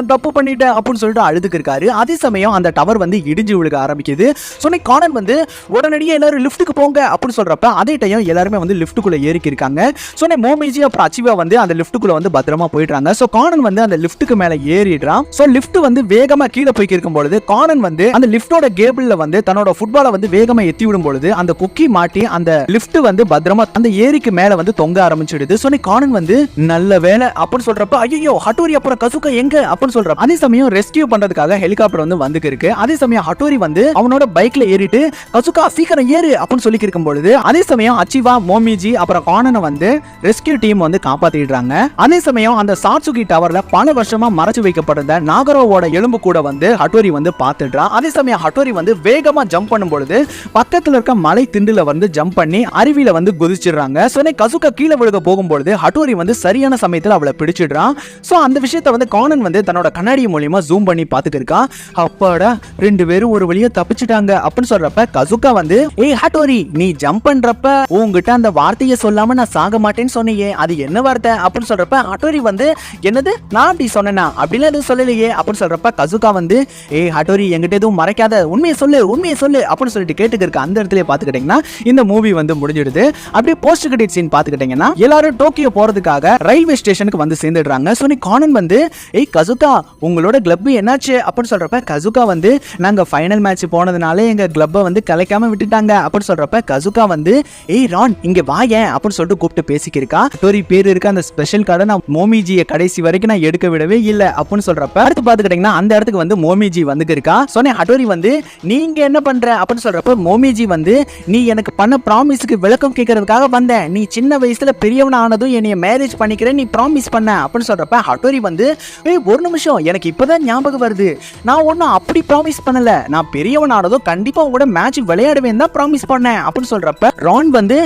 அப்படின்னு சொல்லிட்டு அழுதுக்கு இருக்காரு. அதே சமயம் அந்த டவர் வந்து இடிஞ்சு விழுக ஆரம்பிக்குது. சொன்ன கானன் வந்து உடனடியே எல்லாரும் லிஃப்ட்டுக்கு போங்க அப்படின்னு சொல்றப்ப அதே டைம் எல்லாருமே வந்து லிஃப்ட்டுக்குள்ள ஏறிக்கி இருக்காங்க. சொன்ன மோமிஜி அப்புறம் அச்சிவா வந்து அந்த லிஃப்ட்டுக்குள்ள வந்து பத்திரமா போயிடுறாங்க. சோ கானன் வந்து அந்த லிஃப்ட்டுக்கு மேல ஏறிடுறான். சோ லிஃப்ட் வந்து வேகமா கீழே போய் இருக்கும் பொழுது கானன் வந்து அந்த லிஃப்டோட கேபிள்ல வந்து தன்னோட ஃபுட்பாலை வந்து வேகமா எத்தி விடும் பொழுது அந்த குக்கி மாட்டி அந்த லிஃப்ட் வந்து பத்திரமா அந்த ஏரிக்கு மேல வந்து தொங்க ஆரம்பிச்சிடுது. சோ கானன் வந்து நல்ல வேலை அப்படின்னு சொல்றப்ப ஐயோ ஹட்டோரி அப்புறம் கசுகா எங்க அப்படின்னு சொல்றப்ப அதே சமயம் ரெஸ்கியூ பண்றதுக்காக ஹெலிகாப்டர் வந்து வந்துக்கு இருக்கு. அதே சமயம் ஹட்டோரி வந்து அவனோட பைக்ல ஏறிட்டு கசுகா சீக்கிரம் ஏறு அப்படின்னு சொல்லி இருக்கும் பொழுது அதே சமயம் அச்சிவா மோமிஜி அப்புறம் கானனை வந்து ரெஸ்கியூ டீம் வந்து காப்பாத்திடுறாங்க. அதே சமயம் அந்த சாட்சுகி டவர்ல பல வருஷமா மறைச்சு வைக்கப்பட்டிருந்த நாகரோவோட எலும்பு கூட வந்து ஹட்டோரி வந்து பாத்துடுறான். அதே சமயம் ஹட்டோரி வந்து வேகமா ஜம்ப் பண்ணும் பொழுது பக்கத்துல இருக்க மலை திண்டுல வந்து ஜம்ப் பண்ணி அருவியில வந்து குதிச்சிடுறாங்க. சொன்ன கசுகா கீழே விழுக போகும்பொழுது ஹட்டோரி வந்து சரியான சமயத்துல அவளை பிடிச்சிடுறான். சோ அந்த விஷயத்தை வந்து கானன் வந்து தன்னோட கண்ணாடி மூலியமா ஜூம் பண்ணி பாத்துக்கு இருக்கான். அப்பாடா ரெண்டு பேரும் ஒரு வழியா தப்பிச்சிட்டாங்க அப்படின்னு சொல்றப்ப கசுகா வந்து ஏய் ஹட்டோரி நீ ஜம்ப் பண்றப்ப உங்ககிட்ட அந்த வார்த்தையை சொல்லாம நான் சாக மாட்டேன்னு சொன்னியே, அது என்ன வார்த்தை அப்படின்னு சொல்றப்ப ஹட்டோரி வந்து என்னது நான் அப்படி சொன்னேனா அப்படிலாம் எதுவும் சொல்லலையே அப்படின்னு சொல்றப்ப கசுகா வந்து ஏய் ஹட்டோரி என்கிட்ட எதுவும் மறைக்காத, உண்மையை சொல்லு அப்படின்னு சொல்லிட்டு கேட்டுக்கு இருக்க. அந்த இடத்துல பாத்துக்கிட்டீங்கன்னா இந்த மூவி வந்து முடிஞ்சிடுது. அப்படியே போஸ்ட் கிரெடிட் சீன் பாத்துக்கிட்டீங்கன்னா எல்லாரும் டோக்கியோ போறதுக்காக ரயில்வே ஸ்டேஷனுக்கு வந்து சேர்ந்துடுறாங்க. சோ கானன் வந்து ஏய் கசுகா உங்களோட கிளப் என்னாச்சு அப்படின்னு சொல்றப்ப கசுகா வந்து நாங்க ஃபைனல் மேட்ச் போனதுனால எங்க கிளப்பை வந்து கலைக்காம விட்டுட்டாங்க அப்படின்னு சொல்றப்ப கசுகா வந்து ஏய் ரான் இங்க வாயேன் அப்படின்னு சொல்லிட்டு கூப்பிட்டு பேசிக்கிருக்கா. ஹட்டோரி பேர் இருக்க அந்த ஸ்பெஷல் கார்டை நான் மோமிஜியை கடைசி வரைக்கும் நான் எடுக்க விடவே இல்லை அப்படின்னு சொல்றப்ப அடுத்து பாத்துக்கிட்டீங்கன்னா அந்த இடத்துக்கு வந்து மோமிஜி வந்து இருக்கா. சொன்ன ஹட்டோரி வந்து நீங்க என்ன பண்ற அப்படின்னு சொல்றப்ப மோமிஜி வந்து நீ எனக்கு பண்ண ப்ராமிஸ்க்கு விளக்கம் கேட்கறதுக்காக வந்தேன், நீ சின்ன வயசுல பெரியவன் ஆனதும் என்னைய மேரேஜ் பண்ணிக்கிறேன் நீ ப்ராமிஸ் பண்ண அப்படின்னு சொல்றப்ப ஹட்டோரி வந்து ஏய் ஒரு நிமிஷம் எனக்கு இப்பதான் ஞாபகம் வருது, நான் ஒன்னும் அப்படி ப்ராமிஸ் பண்ணல, நான் பெரியவன் ஆனதும் கண்டிப்பா உங்களோட மேட்ச் விளையாடுவேன் தான் ப்ராமிஸ் பண்ணேன் அப்படின்னு சொல்றப்ப ரான் வந்து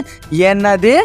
என்னது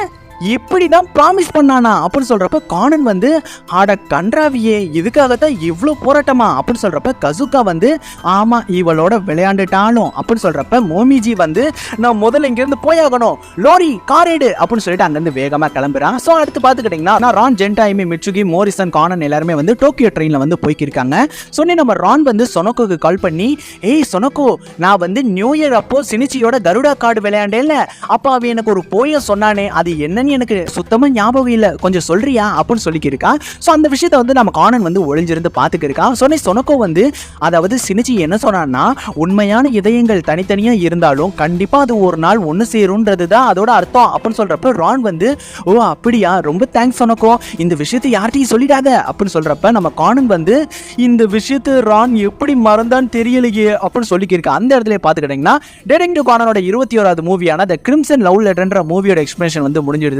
இப்படிதான் ப்ராமிஸ் பண்ணானா அப்படின்னு சொல்றப்ப கானன் வந்து ஆட கன்றாவியே இதுக்காகத்தான் இவ்வளோ போராட்டமா அப்படின்னு சொல்றப்ப கசுகா வந்து ஆமா இவளோட விளையாண்டுட்டாலும் அப்படின்னு சொல்றப்ப மோமிஜி வந்து நான் முதல்ல இங்க இருந்து போயாகணும், லோரி காரேடு அப்படின்னு சொல்லிட்டு அங்கிருந்து வேகமா கிளம்புறான். ஸோ அடுத்து பாத்துக்கிட்டீங்கன்னா ரான் ஜென்டாயிமி மிட்சுகி மோரிசன் கானன் எல்லாருமே வந்து டோக்கியோ ட்ரெயின்ல வந்து போய்க்கிருக்காங்க. சொன்னே நம்ம ரான் வந்து சொனோக்கு கால் பண்ணி ஏய் சொனோக்கோ நான் வந்து நியூ இயர் அப்போ சினிச்சியோட கருடா கார்டு விளையாண்டேன்ல, அப்போ அவ எனக்கு ஒரு போயம் சொன்னானே அது என்ன எனக்கு சுத்தமா ஞாபகம் இல்ல, கொஞ்சம் சொல்றியா அப்படின்னு சொல்லிக்கிருக்கா. சோ அந்த விஷயத்தை வந்து நம்ம கானன் வந்து ஒளிஞ்சிருந்து பாத்துக்கிருக்கா. சொனக்கோ வந்து அதாவது சினிச்சி என்ன சொன்னான்னா உண்மையான இதயங்கள் தனித்தனியா இருந்தாலும் கண்டிப்பா அது ஒரு நாள் ஒன்னு சேரும்ன்றதுதான் அதோட அர்த்தம் அப்படின்னு சொல்றப்ப ரான் வந்து ஓ அப்படியா ரொம்ப தேங்க்ஸ் சொனக்கோ, இந்த விஷயத்தை யார்ட்டையும் சொல்லிடாத அப்படின்னு சொல்றப்ப நம்ம கானன் வந்து இந்த விஷயத்தை ரான் எப்படி மறந்தான்னு தெரியலையே அப்படின்னு சொல்லிக்கிருக்கா. அந்த இடத்துல பாத்துக்கிட்டீங்கன்னா டேரக்டர் கானனோட 21வது மூவியான தி கிரிம்சன் லவ் லெட்டர்ன்ற மூவியோட எக்ஸ்பிளனேஷன் வந்து முடிஞ்சிடுது.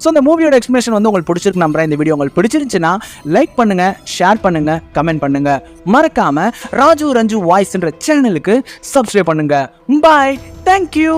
ஸோ இந்த மூவியோட எக்ஸ்பிளனேஷன் வந்து உங்களுக்கு பிடிச்சிருக்கு நம்புறேன். இந்த வீடியோ உங்களுக்கு பிடிச்சிருந்துச்சுன்னா லைக் பண்ணுங்க, ஷேர் பண்ணுங்க, கமெண்ட் பண்ணுங்க, மறக்காம ராஜு ரஞ்சு வாய்ஸ்ன்ற சேனலுக்கு சப்ஸ்கிரைப் பண்ணுங்க. பாய், தேங்க்யூ.